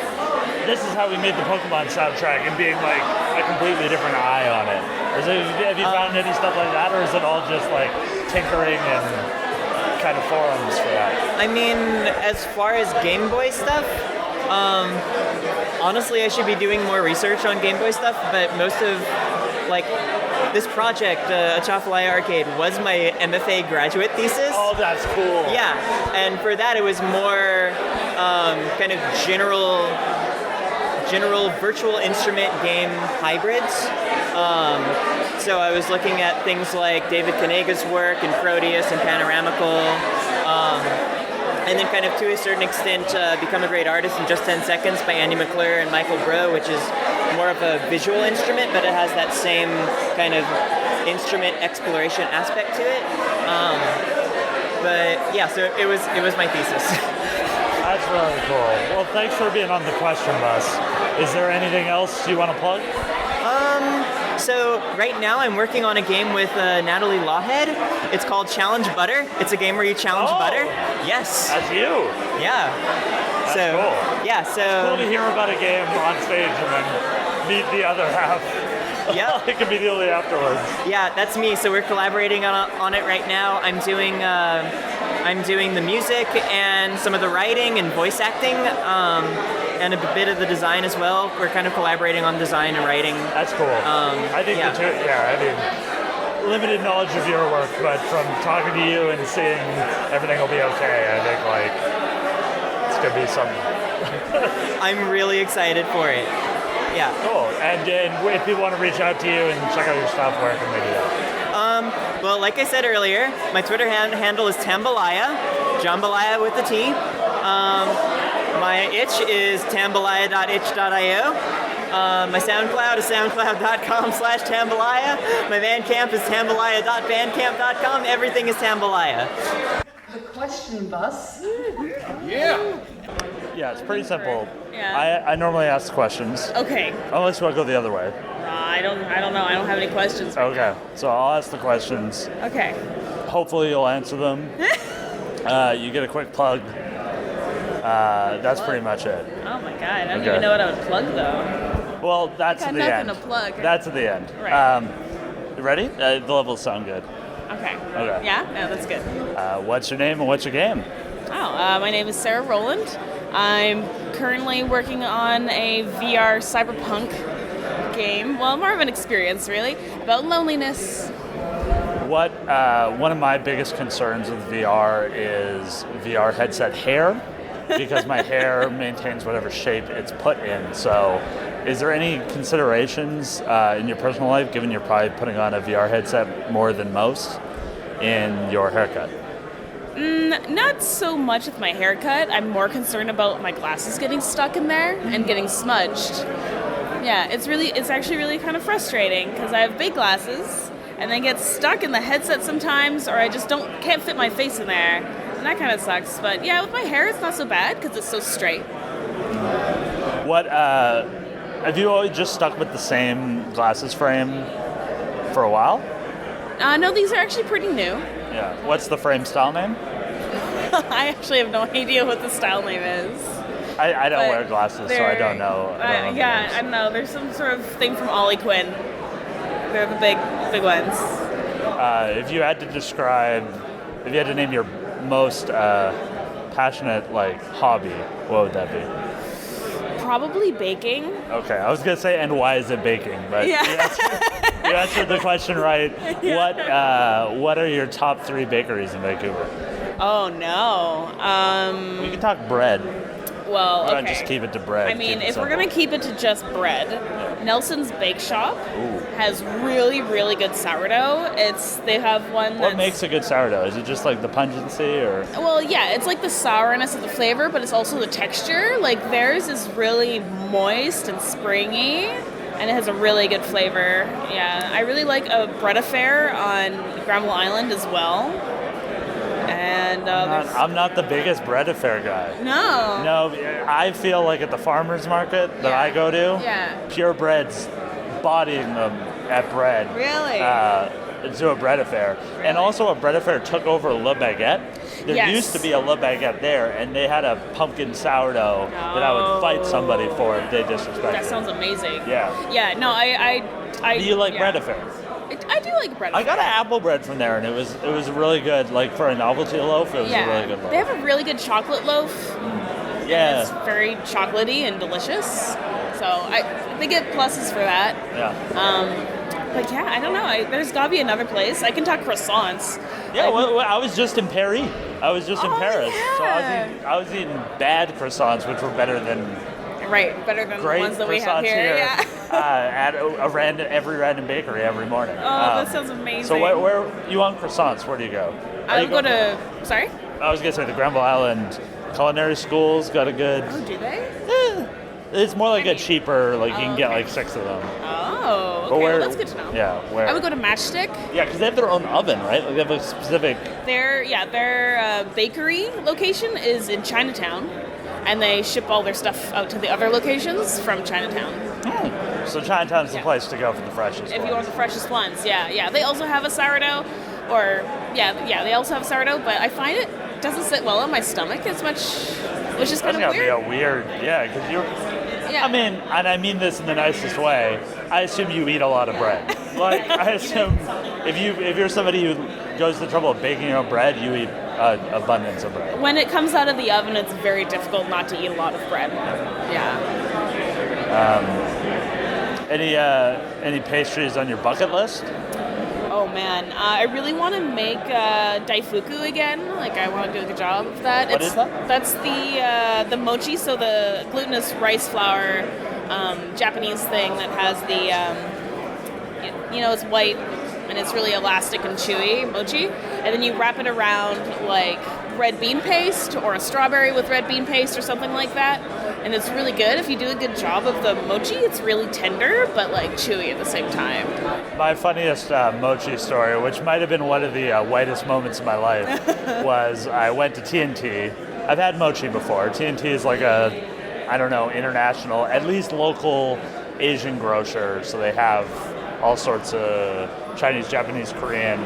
this is how we made the Pokemon soundtrack, and being like a completely different eye on it. Have you found any stuff like that, or is it all just like tinkering and kind of forums for that? I mean, as far as Game Boy stuff, honestly, I should be doing more research on Game Boy stuff, but most of this project, Atchafalaya Arcade, was my MFA graduate thesis. Oh, that's cool. Yeah, and for that it was more kind of general virtual instrument game hybrids. So I was looking at things like David Kanega's work in Proteus and Panoramical, and then kind of to a certain extent Become a Great Artist in Just 10 Seconds by Andy McClure and Michael Bro, which is more of a visual instrument, but it has that same kind of instrument exploration aspect to it. But yeah, so it was my thesis. That's really cool. Well, thanks for being on the Question Bus. Is there anything else you want to plug? So right now I'm working on a game with Natalie Lawhead. It's called Challenge Butter. It's a game where you challenge butter. Yes. That's you. Yeah. That's cool. Yeah, so... It's cool to hear about a game on stage and then meet the other half. Yeah. Like immediately afterwards. Yeah, that's me. So we're collaborating on it right now. I'm doing the music and some of the writing and voice acting, and a bit of the design as well. We're kind of collaborating on design and writing. That's cool. I think limited knowledge of your work, but from talking to you and seeing everything will be okay, I think it's gonna be something. I'm really excited for it. Yeah. Cool. And if people want to reach out to you and check out your stuff, where can they do that? Well, like I said earlier, my Twitter handle is Tambalaya, Jambalaya with the T. My itch is tambalaya.itch.io. My SoundCloud is soundcloud.com/Tambalaya. My Bandcamp is tambalaya.bandcamp.com. Everything is Tambalaya. The Question Bus. Yeah. Yeah, it's pretty simple. Yeah. I normally ask questions. Okay. Unless you want to go the other way. I don't know. I don't have any questions. Okay, so I'll ask the questions. Okay. Hopefully you'll answer them. You get a quick plug. That's pretty much it. Oh my god, I don't even know what I would plug though. Well, that's I at got the nothing end. to plug. That's at the end. Right. You ready? The levels sound good. Okay. Okay. Yeah? No, that's good. What's your name and what's your game? My name is Sarah Rowland. I'm currently working on a VR cyberpunk game. Well, more of an experience, really, about loneliness. What one of my biggest concerns with VR is VR headset hair, because my hair maintains whatever shape it's put in. So, is there any considerations in your personal life, given you're probably putting on a VR headset more than most, in your haircut? Not so much with my haircut. I'm more concerned about my glasses getting stuck in there and getting smudged. Yeah, it's actually really kind of frustrating because I have big glasses and they get stuck in the headset sometimes, or I just can't fit my face in there, and that kind of sucks. But yeah, with my hair, it's not so bad because it's so straight. What have you always just stuck with the same glasses frame for a while? No, these are actually pretty new. Yeah. What's the frame style name? I actually have no idea what the style name is. I don't But wear glasses, so I don't know. Yeah, I don't know. There's some sort of thing from Ollie Quinn. They're the big ones. If you had to name your most passionate hobby, what would that be? Probably baking. Okay, I was gonna say, and why is it baking? But Yeah. you answered the question right. Yeah. What are your top 3 bakeries in Vancouver? Oh no. We can talk bread. Well, Why okay. not just keep it to bread? I mean, keep it if we're simple. gonna keep it to just bread, Nelson's Bake Shop Ooh. has really, really good sourdough. They have one. What makes a good sourdough? Is it just like the pungency, or? Well, yeah, it's like the sourness of the flavor, but it's also the texture. Like theirs is really moist and springy, and it has a really good flavor. Yeah, I really like a bread affair on Granville Island as well. And I'm not the biggest bread affair guy. no. No, I feel like at the farmers market that I go to, Yeah. purebred's bodying them at bread. Really? To a bread affair. And also a bread affair took over Le Baguette. There Yes. used to be a Le Baguette there, and they had a pumpkin sourdough that I would fight somebody for if they disrespected. That sounds amazing. Yeah. Yeah. No, I Do you like yeah. bread affairs? I do like bread. I got an apple bread from there, and it was really good. Like for a novelty loaf, it was a really good loaf. They have a really good chocolate loaf. Yeah. It's very chocolatey and delicious. So they get pluses for that. Yeah. But yeah, I don't know. There's got to be another place. I can talk croissants. Yeah, Like, well, I was just in Paris. I was just in Oh, Paris. So yeah. I was eating bad croissants, which were better than right, better than great the ones that we croissants have here. Yeah. at every random bakery every morning. Oh, that sounds amazing. So where you want croissants? Where do you go? I would go to. Sorry. I was gonna say the Granville Island Culinary School's got a good. Oh, do they? It's more like a cheaper, like you can get like 6 of them. Oh, okay. But Well, that's good to know. Yeah, where? I would go to Matchstick. Yeah, because they have their own oven, right? Like they have a specific. Their bakery location is in Chinatown, and they ship all their stuff out to the other locations from Chinatown. So Chinatown's the place to go for the freshest. If you want the freshest ones, yeah. They also have a sourdough, they also have sourdough, but I find it doesn't sit well on my stomach as much, which is kind That's of gotta weird. be a weird, yeah, because you're. Yeah. I mean, and I mean this in the nicest way. I assume you eat a lot of bread. Like I assume if you're somebody who goes to the trouble of baking your own bread, you eat abundance of bread. When it comes out of the oven, it's very difficult not to eat a lot of bread. Yeah. Any pastries on your bucket list? Oh man, I really want to make daifuku again. Like I want to do a good job of that. What is that? That's the mochi, so the glutinous rice flour Japanese thing that has the it's white and it's really elastic and chewy mochi, and then you wrap it around like red bean paste or a strawberry with red bean paste or something like that. And it's really good. If you do a good job of the mochi, it's really tender, but like chewy at the same time. My funniest mochi story, which might have been one of the whitest moments of my life, was I went to TNT. I've had mochi before. TNT is like international, at least local Asian grocer. So they have all sorts of Chinese, Japanese, Korean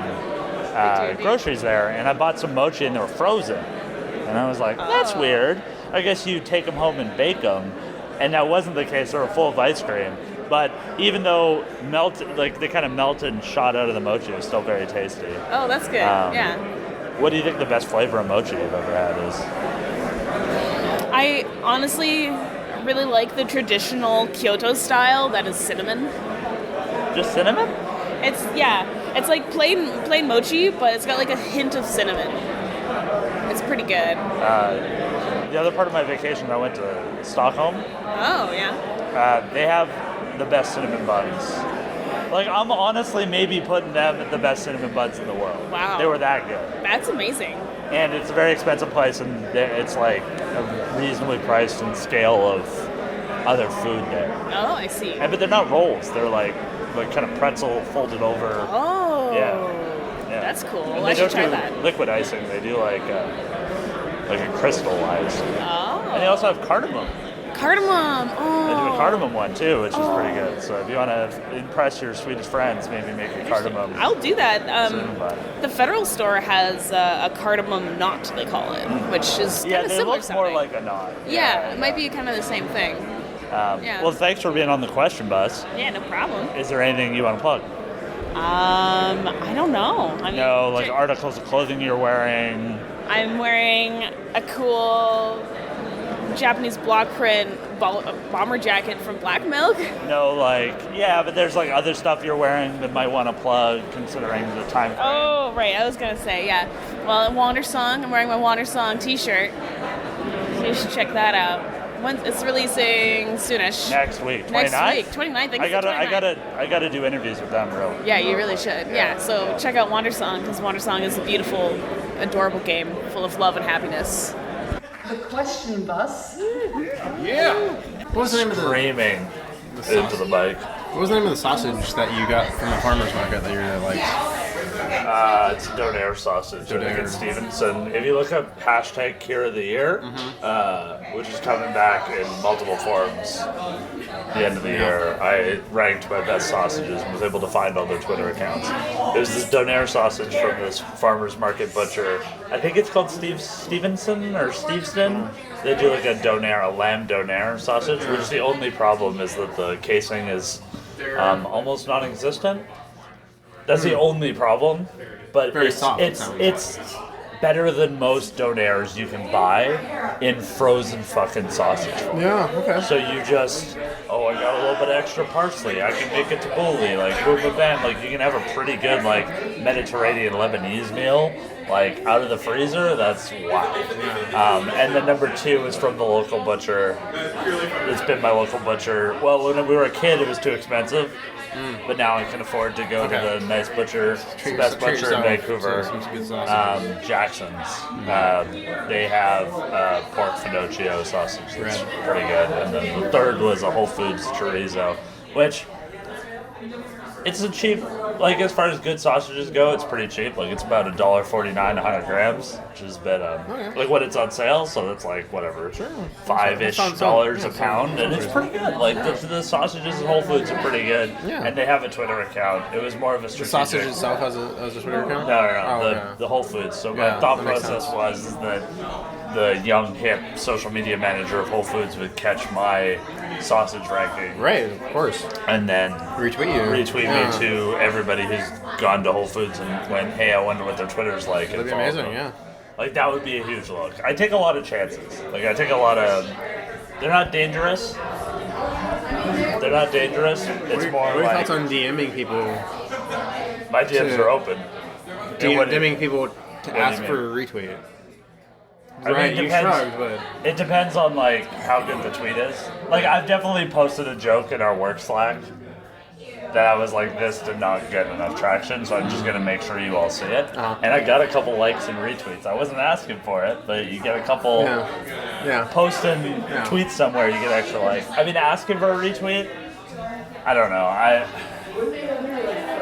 groceries there. And I bought some mochi and they were frozen. And I was like, that's weird. I guess you take them home and bake them, and that wasn't the case. They were full of ice cream, but even though they kind of melted and shot out of the mochi, it was still very tasty. Oh, that's good. Yeah. What do you think the best flavor of mochi you've ever had is? I honestly really like the traditional Kyoto style that is cinnamon. Just cinnamon? It's like plain mochi, but it's got like a hint of cinnamon. It's pretty good. The other part of my vacation, I went to Stockholm. Oh, yeah. They have the best cinnamon buns. Like, I'm honestly maybe putting them at the best cinnamon buns in the world. Wow. They were that good. That's amazing. And it's a very expensive place, and it's like a reasonably priced in scale of other food there. Oh, I see. But they're not rolls. They're like kind of pretzel folded over. Oh. Yeah. That's cool. And Well, they I should don't try do that. liquid icing. They do like a crystallized. Oh. And they also have cardamom. Cardamom. Oh. They do a cardamom one too, which is pretty good. So if you want to impress your Swedish friends, maybe make a cardamom. I'll do that. Soon, but- The Federal Store has a cardamom knot, they call it, which is Yeah, kind of they similar look sounding. more like a knot. Yeah, it might be kind of the same thing. Yeah. Well, thanks for being on the question bus. Yeah, no problem. Is there anything you want to plug? I don't know. I mean, No, like articles of clothing you're wearing. I'm wearing a cool Japanese block print bomber jacket from Black Milk. No, like, yeah, but there's like other stuff you're wearing that might want to plug considering the time frame. Oh, right. I was going to say, yeah. Well, Wander Song, I'm wearing my Wander Song t-shirt. You should check that out. It's releasing soonish. Next week, 29th? Next week, 29th. I think it's the 29th. I gotta do interviews with them, really. Yeah, you really should. Yeah, so check out Wander Song, because Wander Song is a beautiful, adorable game full of love and happiness. The question bus. Yeah. What was the name of Screaming into the mic. What was the name of the sausage that you got from the farmer's market that you really liked? It's donair sausage. I think Donair. it's Stevenson. If you look up hashtag Keir of the Year, which is coming back in multiple forms at the end of the year, I ranked my best sausages and was able to find all their Twitter accounts. There's this donair sausage from this farmer's market butcher. I think it's called Stevenson or Steveston. They do like a lamb donair sausage, which the only problem is that the casing is almost non-existent. That's the only problem, but Very soft, it sounds it's better than most donairs you can buy in frozen fucking sausage form. Yeah, okay. So you just, I got a little bit of extra parsley. I can make it tabbouleh, like boom, boom, bam. Like you can have a pretty good like Mediterranean Lebanese meal, like out of the freezer. That's wow. And then number 2 is from the local butcher. It's been my local butcher. Well, when we were a kid, it was too expensive. But now I can afford to go to the nice butcher, the best butcher in Vancouver, Jackson's. They have pork finocchio sausage that's pretty good. And then the third was a Whole Foods chorizo, which it's a cheap, like as far as good sausages go, it's pretty cheap. Like it's about $1.49 100 grams, which is a bit like when it's on sale. So that's like whatever, $5-ish a pound, and it's pretty good. Like the sausages at Whole Foods are pretty good, and they have a Twitter account. It was more of a strategic. The sausage itself has a Twitter account? No, the Whole Foods. So my thought process was that the young hip social media manager of Whole Foods would catch my sausage ranking, Right, of course. and then Retweet me to everybody who's gone to Whole Foods and went, hey, I wonder what their Twitter's like. That'd and be follow amazing, them. yeah. Like that would be a huge look. I take a lot of chances. Like I take a lot of. They're not dangerous. They're not dangerous. It's more What are your like thoughts on DMing people? my DMs are open. And what- DMing people to do you ask mean? for a retweet. I mean, Right, it you depends. shrugged, but It depends on like how good the tweet is. Like I've definitely posted a joke in our work Slack that I was like, this did not get enough traction, so I'm just gonna make sure you all see it. And I got a couple likes and retweets. I wasn't asking for it, but you get a couple yeah. posting tweets somewhere, you get extra likes. I mean, asking for a retweet, I don't know.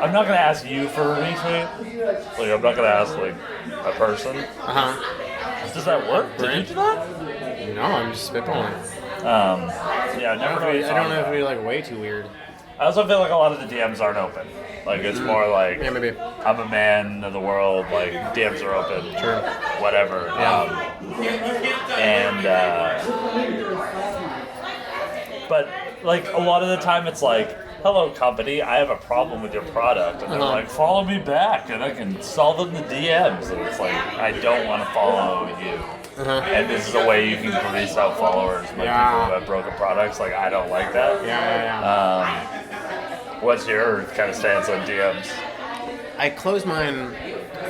I'm not gonna ask you for a retweet. Like I'm not gonna ask like a person. Does that work? Did you do that? No, I'm just spitballing. Yeah, never really I thought don't of know if that. it'd be like way too weird. I also feel like a lot of the DMs aren't open. Like it's more like Yeah, maybe. I'm a man of the world. Like DMs are open. Sure. Whatever. But like a lot of the time, it's like, hello company, I have a problem with your product, and they're like, follow me back, and I can solve it in the DMs. And it's like, I don't want to follow you. And this is a way you can grease out followers by people who have broken products. Like I don't like that. What's your kind of stance on DMs? I closed mine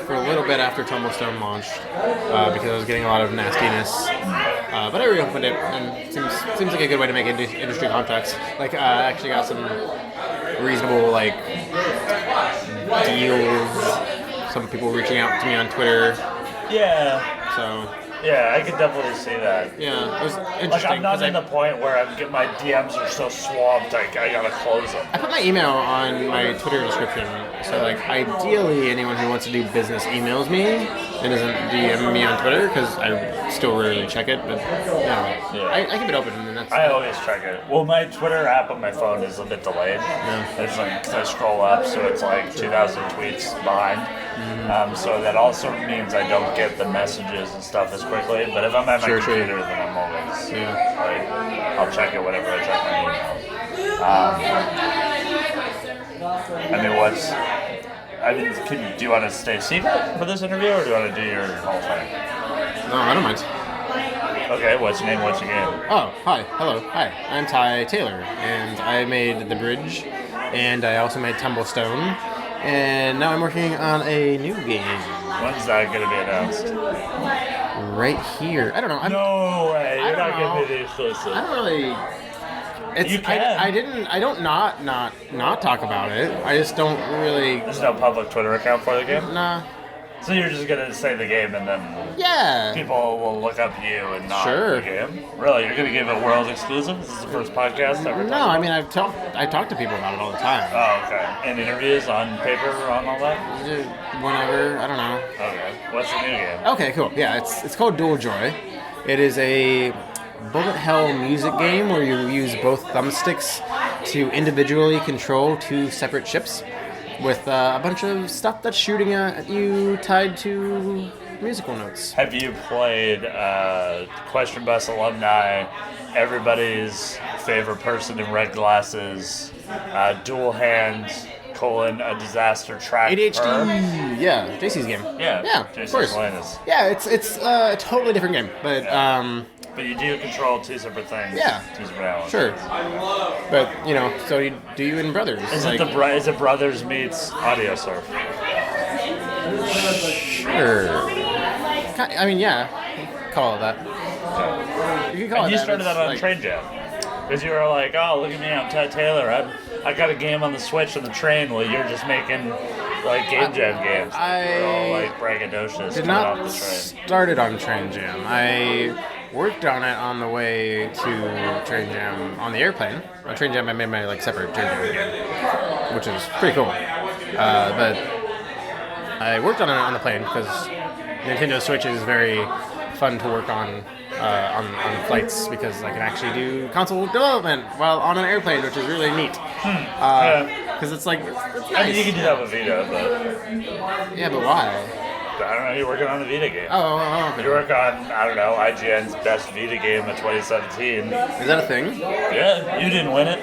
for a little bit after Tumblestone launched because I was getting a lot of nastiness. But I reopened it, and it seems like a good way to make industry contacts. Like I actually got some reasonable like deals. Some people reaching out to me on Twitter. Yeah. So Yeah, I could definitely see that. Yeah, it was interesting. Like, I'm not 'cause in the point where my DMs are so swamped, I gotta close them. I put my email on my Twitter description, so like ideally anyone who wants to do business emails me and doesn't DM me on Twitter because I still rarely check it, but Yeah. I keep it open and that's. I always check it. Well, my Twitter app on my phone is a bit delayed. It's like, 'cause I scroll up, so it's like 2,000 tweets behind. So that also means I don't get the messages and stuff as quickly. But if I'm at my computer, then I'm always like, I'll check it whenever I check my email. Do you want to stay secret for this interview, or do you want to do your whole thing? No, I don't mind. Okay, what's your name? What's your game? Oh, hi, hello, hi. I'm Ty Taylor, and I made The Bridge, and I also made Tumblestone, and now I'm working on a new game. When's that going to be announced? Right here. I don't know. No way. You're not know. giving me the exclusive. I don't really. It's, You can. I don't not talk about it. I just don't really. There's no public Twitter account for the game? Nah. So you're just going to say the game and then Yeah. people will look up you and not Sure. the game? Really? You're going to give a world exclusive? This is the first podcast ever? No, I mean I talk to people about it all the time. Oh, okay. And interviews on paper on all that? Whenever, I don't know. Okay. What's the new game? Okay, cool. Yeah, it's called Dual Joy. It is a bullet hell music game where you use both thumbsticks to individually control two separate ships with a bunch of stuff that's shooting at you tied to musical notes. Have you played Question Bus alumni, everybody's favorite person in red glasses, dual hands, a disaster track? ADHD. Yeah, JC's game. Yeah, Yeah, of Jason's course. playing this. Yeah, it's a totally different game, but But you do control two separate things. Yeah. Two separate elements. sure. But so do you in Brothers? Is like, is it Brothers meets Audio Surf? Sure. I mean, yeah. Call it that. You can call And it you that. started that It's on like- Train Jam. Because you were like, oh, look at me, I'm Ted Taylor. I got a game on the Switch on the train while you're just making like game jam games. They're all like braggadocious Did coming off not the train. started on Train Jam. I worked on it on the way to Train Jam on the airplane. On Train Jam, I made my separate Train Jam game, which is pretty cool. But I worked on it on the plane because Nintendo Switch is very fun to work on flights because I can actually do console development while on an airplane, which is really neat. Because it's nice. I mean, you can do that with Vita, but Yeah, but why? I don't know. You're working on the Vita game. Oh, okay. You work on, I don't know, IGN's best Vita game of 2017. Is that a thing? Yeah, you didn't win it.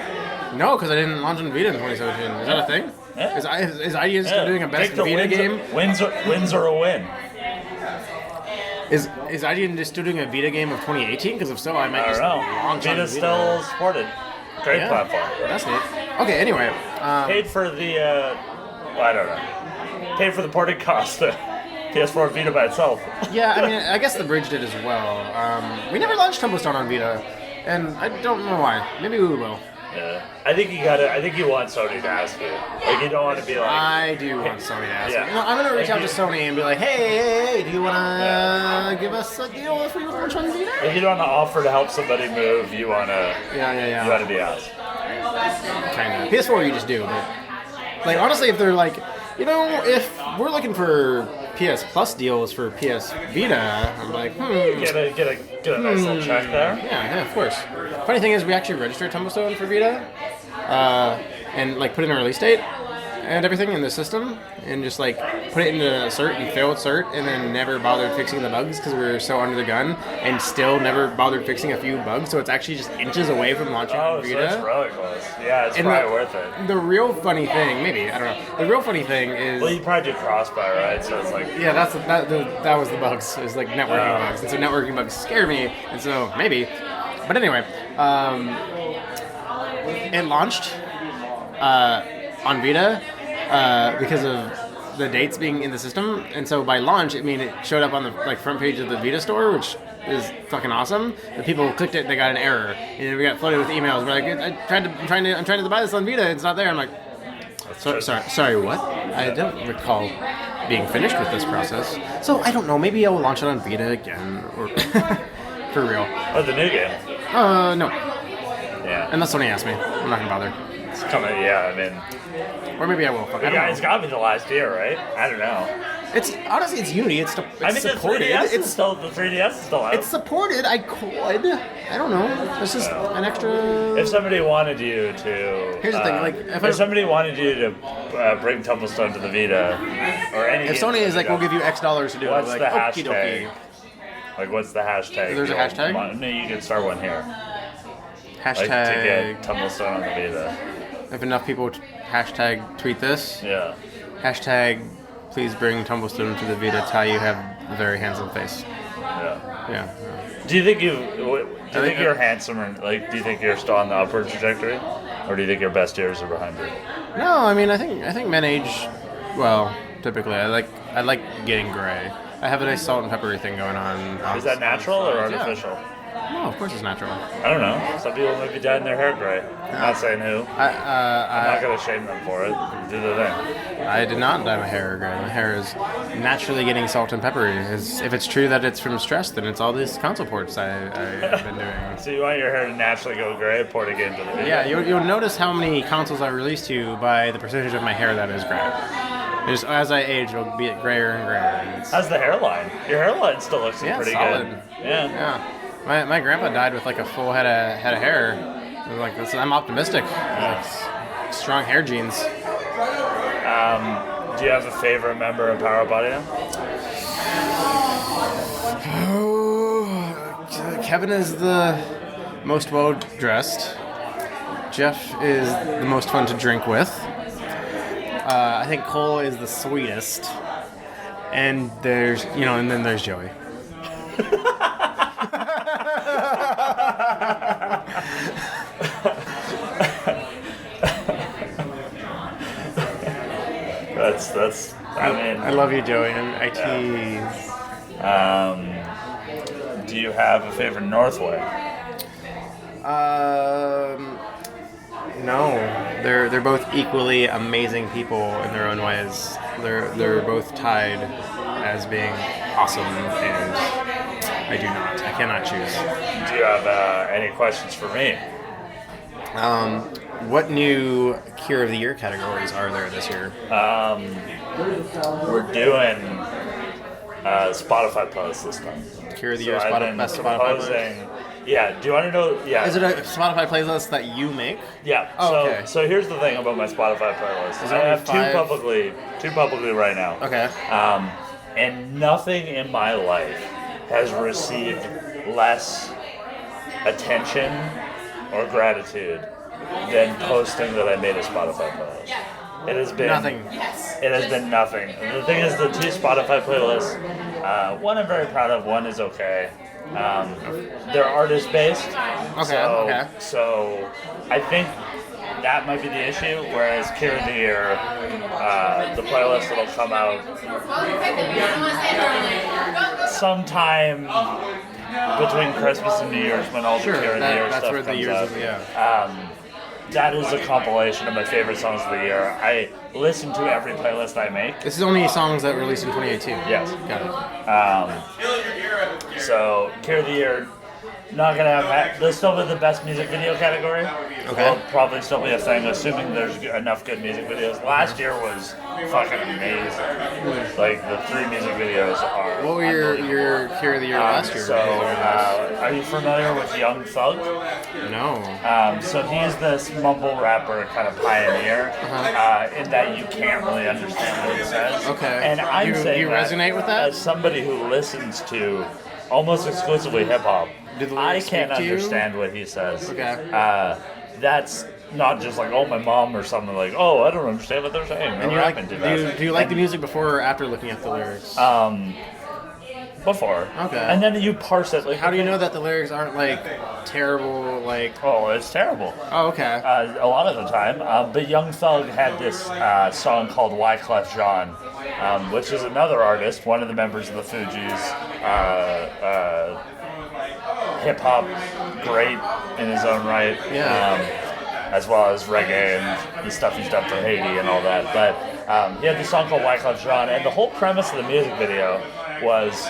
No, because I didn't launch on Vita in 2017. Is that a thing? Yeah. Is IGN still doing a best Take the Vita game? Wins are a win. Is IGN just still doing a Vita game of 2018? Because if so, I might I just don't know. launch on Vita's Vita. still supported. Great Yeah. platform. That's neat. Okay, anyway. Paid for the, I don't know. Paid for the porting cost of PS4 Vita by itself. Yeah, I mean, I guess the Bridge did as well. We never launched Tumblestone on Vita, and I don't know why. Maybe we will. Yeah. I think you want Sony to ask you. Like, you don't want to be like, I do want Sony to ask Yeah. me. No, I'm going to reach out to Like, Sony and be like, hey, do you want to give us a deal if we launch on Vita? if you don't want to offer to help somebody move, you want to Yeah. you want to be asked. Kind of. PS4 you just do, but honestly, if they're if we're looking for PS Plus deals for PS Vita, I'm like, Get a nice little check there. yeah, of course. Funny thing is, we actually registered Tumblestone for Vita, and put in a release date and everything in the system, and just put it into cert and failed cert, and then never bothered fixing the bugs because we were so under the gun, and still never bothered fixing a few bugs. So it's actually just inches away from launching Oh, on so Vita. it's really close. Yeah, it's And probably worth it. The real funny thing, maybe I don't know. The real funny thing is, Well, you probably do crossbuy, right? So it's like, yeah, that was the bugs. It was networking bugs, and so networking bugs scare me, and so maybe. But anyway, it launched on Vita because of the dates being in the system, and so by launch, it showed up on the front page of the Vita store, which is fucking awesome. The people clicked it, they got an error, and then we got flooded with emails. We're like, I'm trying to buy this on Vita, it's not there. I'm like, sorry, what? I don't recall being finished with this process. So I don't know. Maybe I'll launch it on Vita again, or for real. Oh, the new game. No. Yeah. Unless Sony asks me, I'm not gonna bother. It's coming. Yeah, I mean, Or maybe I will. Fuck, I don't know. it's got to be the last year, right? I don't know. It's honestly, it's Unity. It's supported. the 3DS is still out. It's supported. I could. I don't know. This is an extra. If somebody wanted you to, Here's the thing, like, if somebody wanted you to bring Tumblestone to the Vita, or any, If Sony is like, we'll give you X dollars to do what's it, the like, hashtag? okie dokie. Like, what's the hashtag? There's a hashtag? No, you can start one here. Like, to Hashtag. get Tumblestone on the Vita. If enough people hashtag tweet this. Yeah. Hashtag. Please bring Tumblestone to the Vita. Ty, you have a very handsome face. Yeah. Yeah. Do you think you're handsome, or like, do you think you're still on the upward trajectory, or do you think your best years are behind you? No, I mean, I think men age. Well, typically, I like getting gray. I have a nice salt and peppery thing going on. Is that natural or Yeah. artificial? No, of course it's natural. I don't know. Some people maybe dying their hair gray. I'm not saying who. I'm not gonna shame them for it. Do the thing. I did not dye my hair gray. My hair is naturally getting salt and peppery. If it's true that it's from stress, then it's all these console ports I've been doing. So you want your hair to naturally go gray, port it into the video. Yeah, you'll notice how many consoles I release to you by the percentage of my hair that is gray. Just as I age, it'll be grayer and grayer. And How's the hairline? Your hairline still looks pretty solid. good. Yeah. My grandpa died with like a full head of hair. I was like, I'm optimistic. Like, strong hair genes. Do you have a favorite member of Power Body now? Oh, Kevin is the most well dressed. Jeff is the most fun to drink with. I think Cole is the sweetest. And and then there's Joey. That's. I mean, I love you, Joey, and I tease. Do you have a favorite Northway? No, they're both equally amazing people in their own ways. They're both tied as being awesome, and I cannot choose. Do you have any questions for me? What new Cure of the Year categories are there this year? We're doing Spotify playlist this time. Cure of the Year I've been best Spotify playlist? proposing. Yeah. Do you want to know? Yeah. Is it a Spotify playlist that you make? Yeah. Oh, okay. So here's the thing about my Spotify playlist. Is I there have only two publicly right now. Okay. And nothing in my life has received less attention or gratitude than posting that I made a Spotify playlist. It has been Nothing. It has been nothing. The thing is, the two Spotify playlists, one I'm very proud of, one is okay. They're artist based. Okay. So I think that might be the issue. Whereas Cure of the Year, the playlist that'll come out sometime between Christmas and New Year's when all the Cure of the Year stuff comes out. That is a compilation of my favorite songs of the year. I listen to every playlist I make. This is only songs that were released in 2018. Yes. Got it. So, Cure of the Year, not gonna have. There'll still be the best music video category. Okay. Will probably still be a thing, assuming there's enough good music videos. Last year was fucking amazing. Like the 3 music videos are. What were your Cure of the Year last year? So, are you familiar with Young Thug? No. So he's this mumble rapper kind of pioneer, in that you can't really understand what he says. Okay. And I'm saying you resonate with that? as somebody who listens to almost exclusively hip hop. Do the I lyrics can't speak to you? understand what he says. Okay. That's not just like, oh, my mom or something like, oh, I don't understand what they're saying. And you like? Do you like the music before or after looking at the lyrics? Before. Okay. And then you parse it. Like, How do you know that the lyrics aren't like terrible? Like. Oh, it's terrible. Oh, okay. A lot of the time. But Young Thug had this song called Wyclef Jean, which is another artist, one of the members of the Fugees, hip hop great in his own right. Yeah. as well as reggae and the stuff he's done for Haiti and all that. But he had this song called Wyclef Jean, and the whole premise of the music video was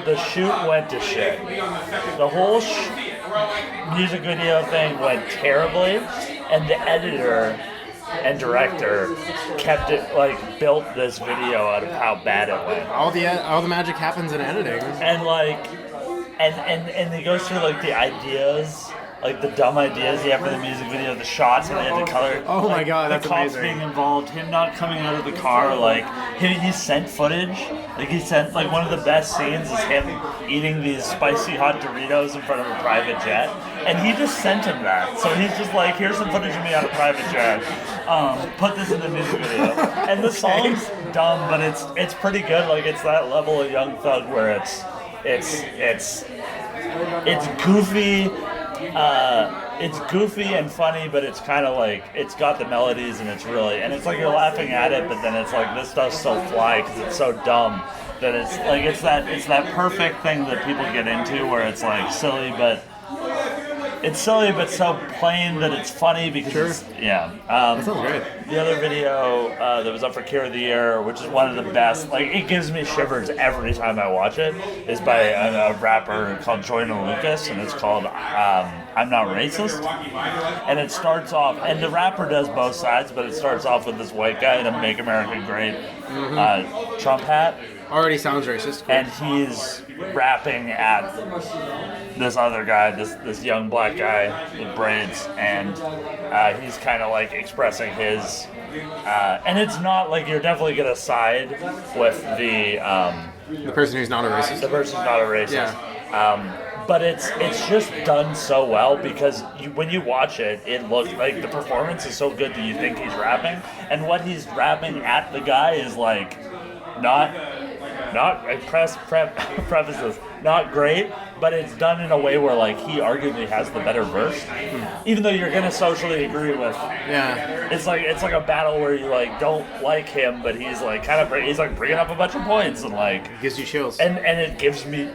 the shoot went to shit. The whole music video thing went terribly, and the editor and director kept it, like, built this video out of how bad it went. All the magic happens in editing. And like, and he goes through like the ideas, like the dumb ideas he had for the music video, the shots and the color. Oh my god, that's the cops amazing. being involved, him not coming out of the car, like he sent footage. Like he sent, like, one of the best scenes is him eating these spicy hot Doritos in front of a private jet, and he just sent him that. So he's just like, here's some footage of me on a private jet. Put this in the music video. And the song's dumb, but it's pretty good. Like, it's that level of Young Thug where it's goofy. It's goofy and funny, but it's kind of like, it's got the melodies, and it's like you're laughing at it, but then it's like, this stuff's so fly because it's so dumb that it's like, it's that perfect thing that people get into where it's like silly, but so plain that it's funny because That sounds great. The other video that was up for Keir of the Year, which is one of the best, like, it gives me shivers every time I watch it, is by a rapper called Joyner Lucas, and it's called I'm Not Racist. And it starts off, and the rapper does both sides, but it starts off with this white guy in a Make America Great Trump hat. Already sounds racist. Cool. And he's rapping at this other guy, this young black guy with braids, and he's kind of like expressing his, and it's not like you're definitely gonna side with the person who's not a racist. The person's not a racist. Yeah. But it's just done so well because when you watch it, it looks like the performance is so good that you think he's rapping, and what he's rapping at the guy is like not preface this, not great, but it's done in a way where like he arguably has the better verse, even though you're gonna socially agree with. Yeah. It's like a battle where you like don't like him, but he's like he's like bringing up a bunch of points and like It gives you chills. and it gives me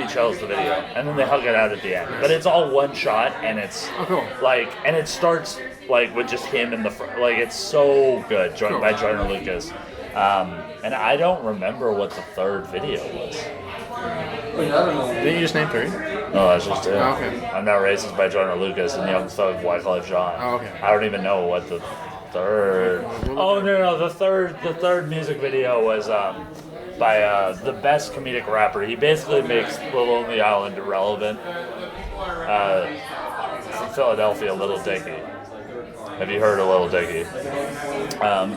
chills, the video, and then they hug it out at the end. But it's all one shot, and it's like, and it starts like with just him in the front. Like, it's so good, by Joyner Lucas. And I don't remember what the third video was. Didn't you just name 3? No, that's just it. Oh, okay. I'm Not Racist by Joyner Lucas and Young Thug, Wyclef Jean. Oh, okay. I don't even know what the third. Oh no, the third music video was by the best comedic rapper. He basically makes Little Lonely Island irrelevant. From Philadelphia, Little Dicky. Have you heard of Little Dicky?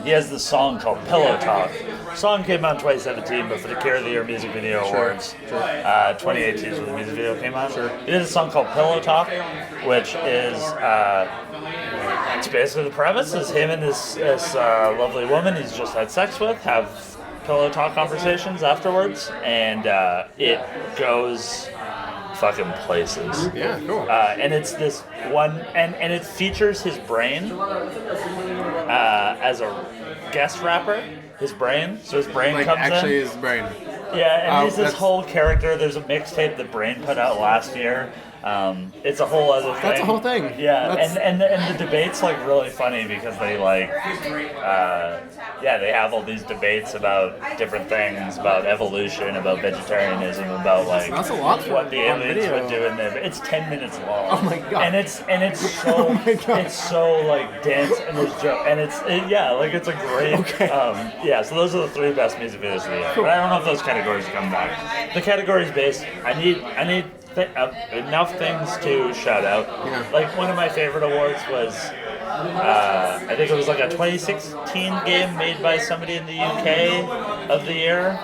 He has this song called Pillow Talk. The song came out in 2017, but for the Keir of the Year Music Video Awards, 2018 is when the music video came out. He did a song called Pillow Talk, which is, it's basically the premise is him and this lovely woman he's just had sex with have pillow talk conversations afterwards, and it goes fucking places. Yeah, cool. And it's this one, and it features his brain as a guest rapper. His brain, so his brain Like, comes actually in. his brain. Yeah, and he's this that's- whole character. There's a mixtape that Brain put out last year. It's a whole other thing. That's a whole thing. Yeah, That's- and the debate's like really funny because they like, they have all these debates about different things, about evolution, about vegetarianism, about like That's a lot for what the on aliens video. would do in there. It's 10 minutes long. Oh my God. And it's so Oh my God. it's so like dense, and there's joke, and it's a great. Okay. So those are the 3 best music videos of the year. But I don't know if those categories come back. The categories based, I need enough things to shout out. Yeah. Like, one of my favorite awards was, I think it was like a 2016 game made by somebody in the UK of the year.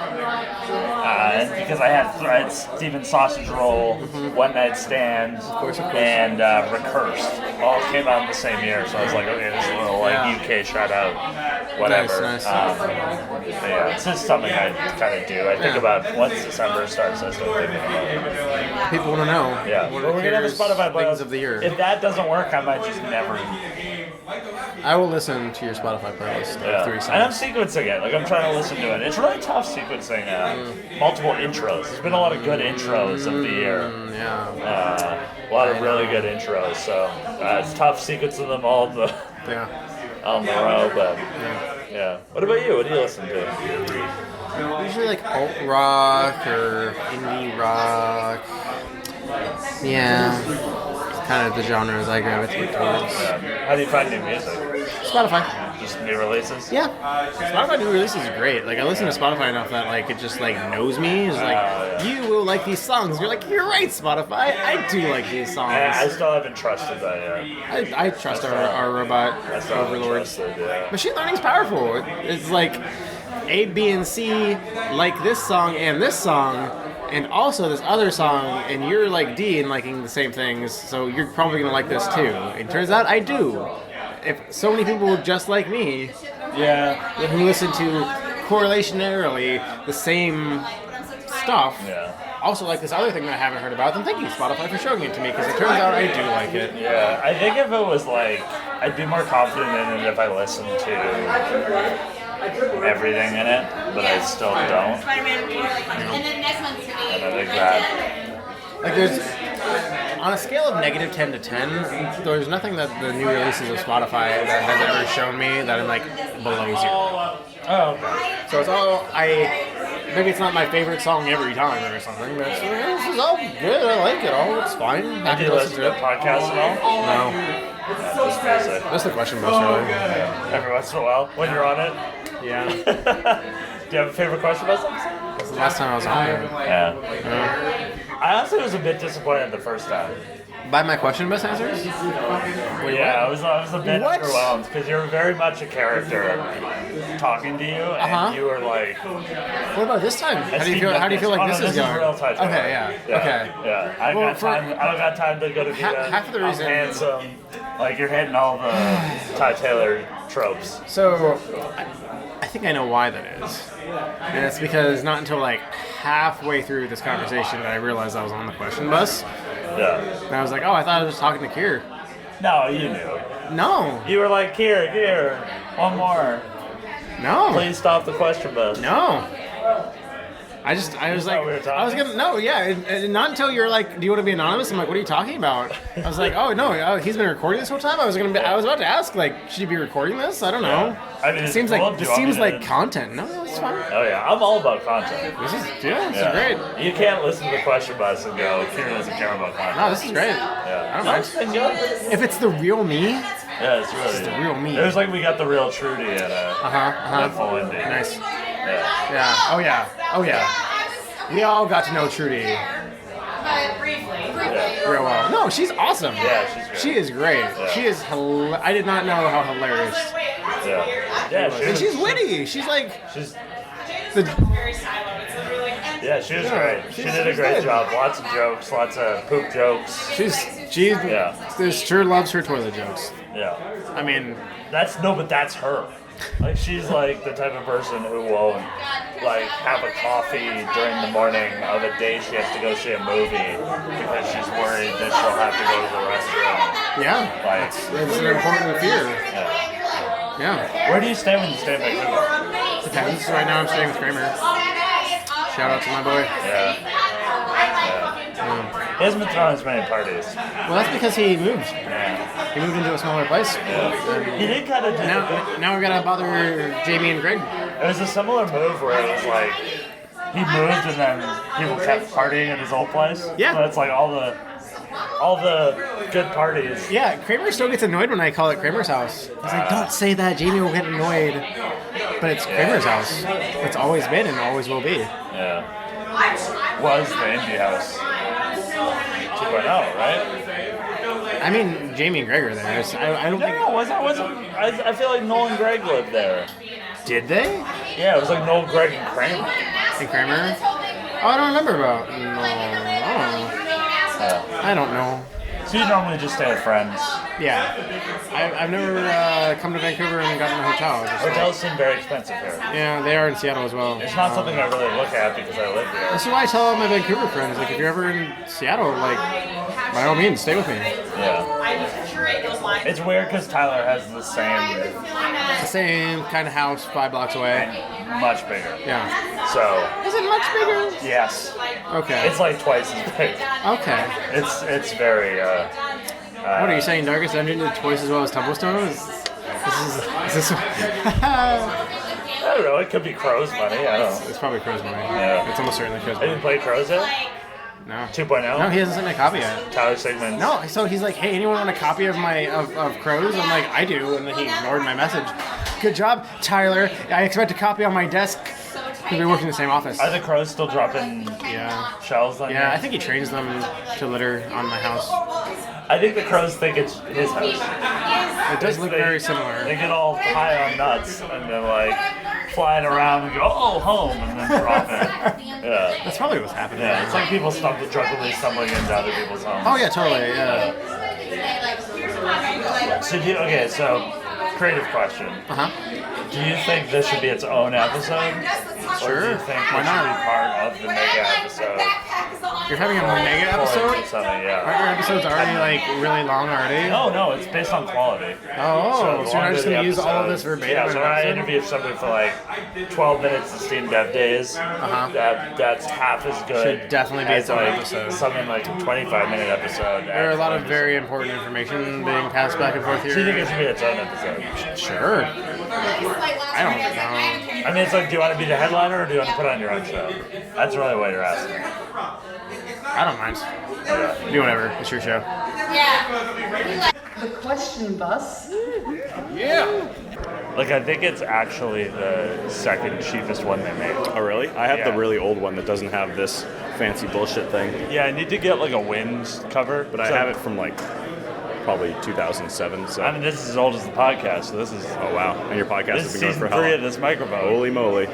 And because I had Steven Sausage Roll, One Night Stand, and Recursed all came out in the same year. So I was like, okay, this is a little UK shout out, whatever. Nice. But yeah, it's just something I kind of do. I think about once December starts, I start thinking about it. People want to know. Yeah, What but are we're gonna have a Keir's Spotify things playlist. of the year. If that doesn't work, I might just never I will listen to your Spotify playlist of 3 songs. And I'm sequencing it. Like I'm trying to listen to it. It's really tough sequencing multiple intros. There's been a lot of good intros of the year. Yeah. A lot of really good intros. So it's tough sequencing them all on the row. But yeah. What about you? What do you listen to? Usually like alt rock or indie rock. Yeah. It's kind of the genres I gravitate towards. How do you find new music? Spotify. Just new releases? Yeah. Spotify new releases is great. Like I listen to Spotify enough that like it just like knows me. It's like you will like these songs. You're like, you're right, Spotify. I do like these songs. I still haven't trusted that yet. I trust our robot overlords. Machine learning's powerful. It's like A, B, and C like this song, and also this other song, and you're like D and liking the same things, so you're probably gonna like this too. It turns out I do. If so many people just like me, who listen to correlationarily the same stuff, also like this other thing that I haven't heard about, then thank you, Spotify, for showing it to me, because it turns out I do like it. Yeah, I think if it was like, I'd be more confident in it if I listened to everything in it, but I still don't. And I think that... Like there's, on a scale of -10 to 10, there's nothing that the new releases of Spotify that has ever shown me that I'm like below 0. Oh, okay. So it's all, maybe it's not my favorite song every time or something, but this is all good, I like it all, it's fine. Do you listen to podcasts at all? No. Just music. Just the question bus, really. Every once in a while, when you're on it? Yeah. Do you have a favorite question bus episode? That's the last time I was on it. Yeah. I honestly was a bit disappointed the first time. By my question bus answers? Wait, I was a bit What? overwhelmed because you're very much a character talking to you, and you were like. What about this time? How do you feel like this is going? Real Ty Taylor. Okay, yeah. Okay. Yeah. I don't got time to go to half of the reason- I'm handsome. Like you're hitting all the Ty Taylor tropes. So, I think I know why that is. And it's because not until like halfway through this conversation that I realized I was on the question bus. Yeah. And I was like, oh, I thought I was just talking to Keir. No, you knew. No. You were like, Keir, one more. No. Please stop the question bus. No. I was like, I was gonna, no, yeah, and not until you're like, do you want to be anonymous? I'm like, what are you talking about? I was like, oh no, he's been recording this whole time. I was about to ask, like, should you be recording this? I don't know. Yeah. I mean, it seems like content. No, it's fine. Oh yeah, I'm all about content. This is great. You can't listen to the question bus and go, Keir doesn't care about content. No, this is great. Yeah. I don't mind. If it's the real me. Yeah, it's really the real me. It was like we got the real Trudy at full indie. Nice. Yeah. Oh yeah. We all got to know Trudy real well. No, she's awesome. Yeah, she's great. She is great. Yeah. She is. I did not know how hilarious. Yeah. And she's witty. She's like. She's. The, Yeah, she was great. She did a great job. Lots of jokes, lots of poop jokes. She sure loves her toilet jokes. Yeah. I mean, that's her. Like she's like the type of person who won't like have a coffee during the morning of a day she has to go see a movie because she's worried that she'll have to go to the restroom. Yeah, like it's an important fear. Yeah. Where do you stay when you stay in Vancouver? Depends. Right now I'm staying with Kramer. Shout out to my boy. Yeah. He hasn't been throwing as many parties. Well, that's because he moved. Yeah. He moved into a smaller place. Yeah. He did kind of do now we gotta bother Jamie and Greg. It was a similar move where it was like he moved and then people kept partying at his old place. Yeah. So it's like all the good parties. Yeah, Kramer still gets annoyed when I call it Kramer's house. He's like, don't say that, Jamie will get annoyed. But it's Kramer's house. It's always been and always will be. Yeah. Was the indie house 2.0, right? I mean, Jamie and Greg are there. I don't think... No, I feel like Noel and Greg lived there. Did they? Yeah, it was like Noel, Greg, and Kramer. And Kramer? Oh, I don't remember about... No, I don't know. So you normally just stay with friends? Yeah. I've never come to Vancouver and gotten a hotel. Hotels seem very expensive here. Yeah, they are in Seattle as well. It's not something I really look at because I live here. That's why I tell all my Vancouver friends, like, if you're ever in Seattle, like, by all means, stay with me. Yeah. It's weird because Tyler has the same, It's the same kind of house 5 blocks away. much bigger. Yeah. So Is it much bigger? yes, Okay. it's like twice as big. Okay. It's very. What are you saying? Darkest Dungeon did twice as well as Tumblestone? Is this? I don't know. It could be Crow's money. I don't know. It's probably Crow's money. Yeah. It's almost certainly Crow's Have you money. played Crow's yet? No. 2.0? No, he hasn't sent me a copy yet. Tyler Sigmund. No, so he's like, hey, anyone want a copy of my of Crows? I'm like, I do, and then he ignored my message. Good job, Tyler. I expect a copy on my desk. Because we work in the same office. Are the crows still dropping shells on Yeah, you? I think he trains them to litter on my house. I think the crows think it's his house. It does look very similar. They get all high on nuts and then like flying around and go, oh, home, and then drop it. Yeah. That's probably what's happening. Yeah, it's like people drunkenly stumbling into other people's homes. Oh yeah, totally. Yeah. So creative question. Do you think this should be its own episode? Or do you think Why it should not? be part of the mega episode? You're having a mega episode? Or something, yeah. Aren't your episodes already like really long already? No, it's based on quality. Oh, so you're not just going gonna to use all of this verbatim? Yeah, in so an when I episode? interview somebody for like 12 minutes of Steam Dev Days, that's half as good. Should definitely be as its own like episode. something like a 25-minute episode. There are a lot of very important information being passed back and forth here. So you think it should be its own episode? Sure. I don't know. I mean, it's like, do you want to be the headliner or do you want to put on your own show? That's really what you're asking. I don't mind. Do whatever. It's your show. The question bus. Yeah. Like, I think it's actually the second cheapest one they made. Oh, really? I have Yeah. the really old one that doesn't have this fancy bullshit thing. Yeah, I need to get like a wind cover, But I have it from like probably 2007. So. I mean, this is as old as the podcast, so this is. Oh, wow. And your podcast This has is been going season for how 3 of long? this microphone. Holy moly.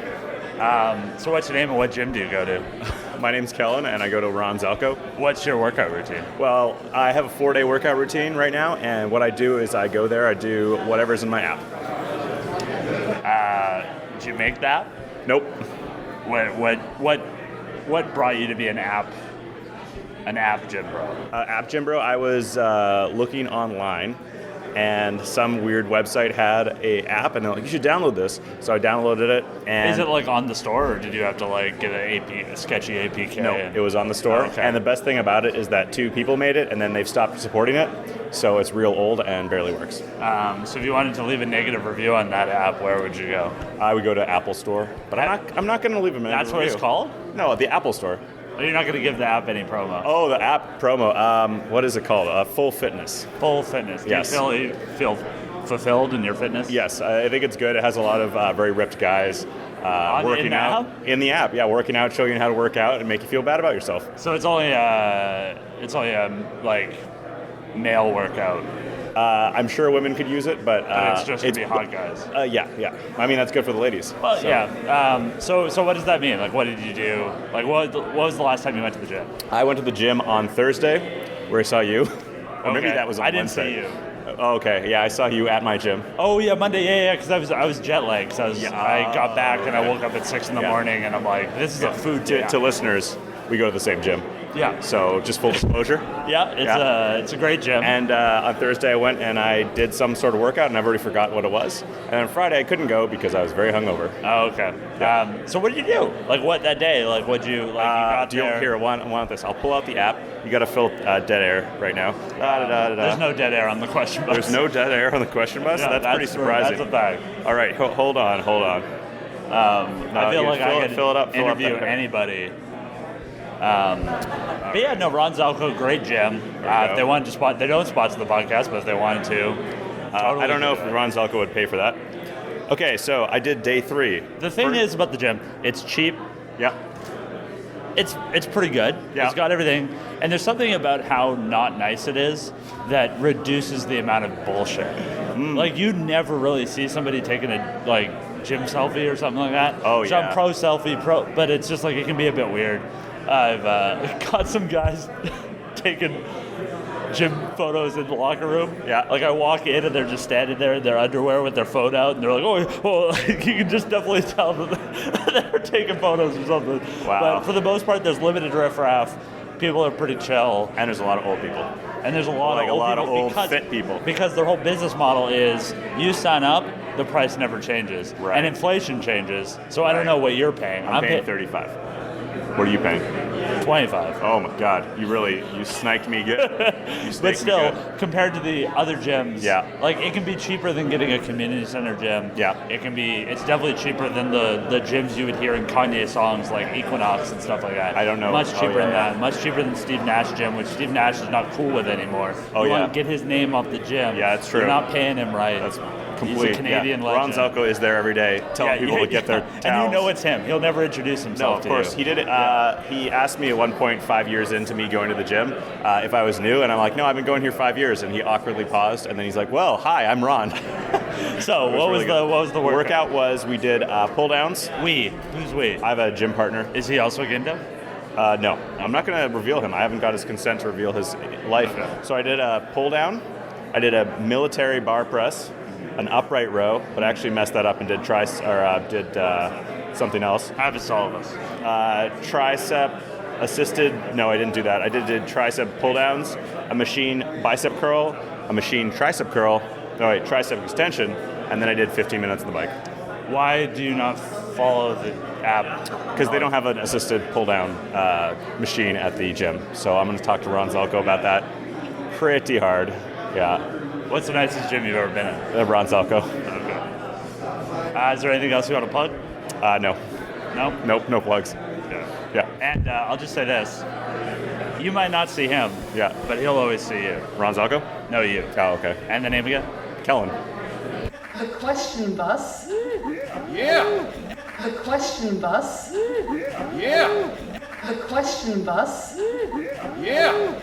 So what's your name and what gym do you go to? My name's Kellen, and I go to Ron Zelko. What's your workout routine? Well, I have a 4-day workout routine right now, and what I do is I go there, I do whatever's in my app. Did you make that? Nope. What brought you to be an app gym bro? App Gym Bro, I was looking online, and some weird website had a app, and they're like, you should download this. So I downloaded it, and Is it like on the store, or did you have to like get a sketchy APK? no, it was on the store. Okay. And the best thing about it is that 2 people made it, and then they've stopped supporting it, so it's real old and barely works. So if you wanted to leave a negative review on that app, where would you go? I would go to Apple Store, but I'm not going to leave a negative That's what it's review. called? No, the Apple Store. Oh, you're not going to give the app any promo. Oh, the app promo. What is it called? Full Fitness. Full fitness. Do Yes. you feel fulfilled in your fitness? Yes, I think it's good. It has a lot of very ripped guys working in the out. app? In the app, yeah, working out, showing you how to work out and make you feel bad about yourself. So it's only a like male workout. I'm sure women could use it, but But it's just to be hot guys. Yeah. I mean, that's good for the ladies. Well, So, yeah. So what does that mean? Like, what did you do? Like, what was the last time you went to the gym? I went to the gym on Thursday, where I saw you. Or maybe Okay. that was on I didn't Wednesday. see you. Oh, okay, yeah, I saw you at my gym. Oh yeah, Monday. Yeah, because I was jet lagged. So I got back and I okay. woke up at 6 in the Yeah. morning, and I'm like, this is a food day. To listeners, we go to the same gym. Yeah. So just full disclosure. Yeah, it's a great gym. And on Thursday I went and I did some sort of workout and I've already forgotten what it was. And on Friday I couldn't go because I was very hungover. Oh, okay. So what did you do? Like what that day? Like what'd you like? You got Do you there. here? I want this. I'll pull out the app. You got to fill dead air right now. There's no dead air on the question bus. There's no dead air on the question bus. Yeah, that's pretty surprising. That's a fact. All right, hold on. I feel you like I could fill it up. interview anybody. But yeah, no, Ron Zalco, great gym. If they wanted to they don't sponsor the podcast, but if they wanted to, I don't know if Ron Zelko would pay for that. Okay, so I did day 3. The thing is about the gym, it's cheap. Yeah. It's pretty good. Yeah. It's got everything. And there's something about how not nice it is that reduces the amount of bullshit. Like you never really see somebody taking a gym selfie or something like that. Oh, so yeah. I'm pro selfie, but it's just like it can be a bit weird. I've got some guys taking gym photos in the locker room. Yeah. Like I walk in and they're just standing there in their underwear with their phone out, and they're like, oh, you can just definitely tell that they're taking photos or something. Wow. But for the most part, there's limited riffraff. People are pretty chill. And there's a lot of old people. And there's a lot Like of a old lot of people old because, fit people. because their whole business model is you sign up, the price never changes, Right. and inflation changes. So I don't know what you're paying. I'm paying 35. What are you paying? 25. Oh my God, you sniped me good. You sniped But still, me good. compared to the other gyms, Yeah. like it can be cheaper than getting a community center gym. Yeah. It's definitely cheaper than the gyms you would hear in Kanye songs like Equinox and stuff like that. I don't know. Much Oh, cheaper yeah, than yeah. that. Much cheaper than Steve Nash gym, which Steve Nash is not cool with anymore. Oh, You yeah. want to get his name off the gym. Yeah, it's true. You're not paying him right. That's He's complete. a Canadian yeah. Ron legend. Zelko is there every day telling people to get their towels. And you know it's him. He'll never introduce No, himself of to course. you. He did it. He asked me at one point, 5 years into me going to the gym, if I was new, and I'm like, no, I've been going here 5 years. And he awkwardly paused, and then he's like, well, hi, I'm Ron. So what was the workout? Was we did pull downs. Who's we? I have a gym partner. Is he also Ginda? No, I'm not going to reveal him. I haven't got his consent to reveal his life. Okay. So I did a pull down. I did a military bar press, an upright row, but I actually messed that up and did something else. Habits, all of us. Tricep assisted. No, I didn't do that. I did tricep pull downs, a machine bicep curl, a machine tricep curl. No, wait, tricep extension, and then I did 15 minutes on the bike. Why do you not follow the app? Because they don't have an assisted pull down machine at the gym. So I'm going to talk to Ron Zelko about that. Pretty hard. Yeah. What's the nicest gym you've ever been in? Ron Zelko. Is there anything else you want to plug? No. No? Nope, no plugs. Yeah. And I'll just say this. You might not see him, Yeah. but he'll always see you. Ron Zelko? No, you. Oh, okay. And the name again? Kellen. The question bus. Yeah. The question bus. Yeah. The question bus. Yeah.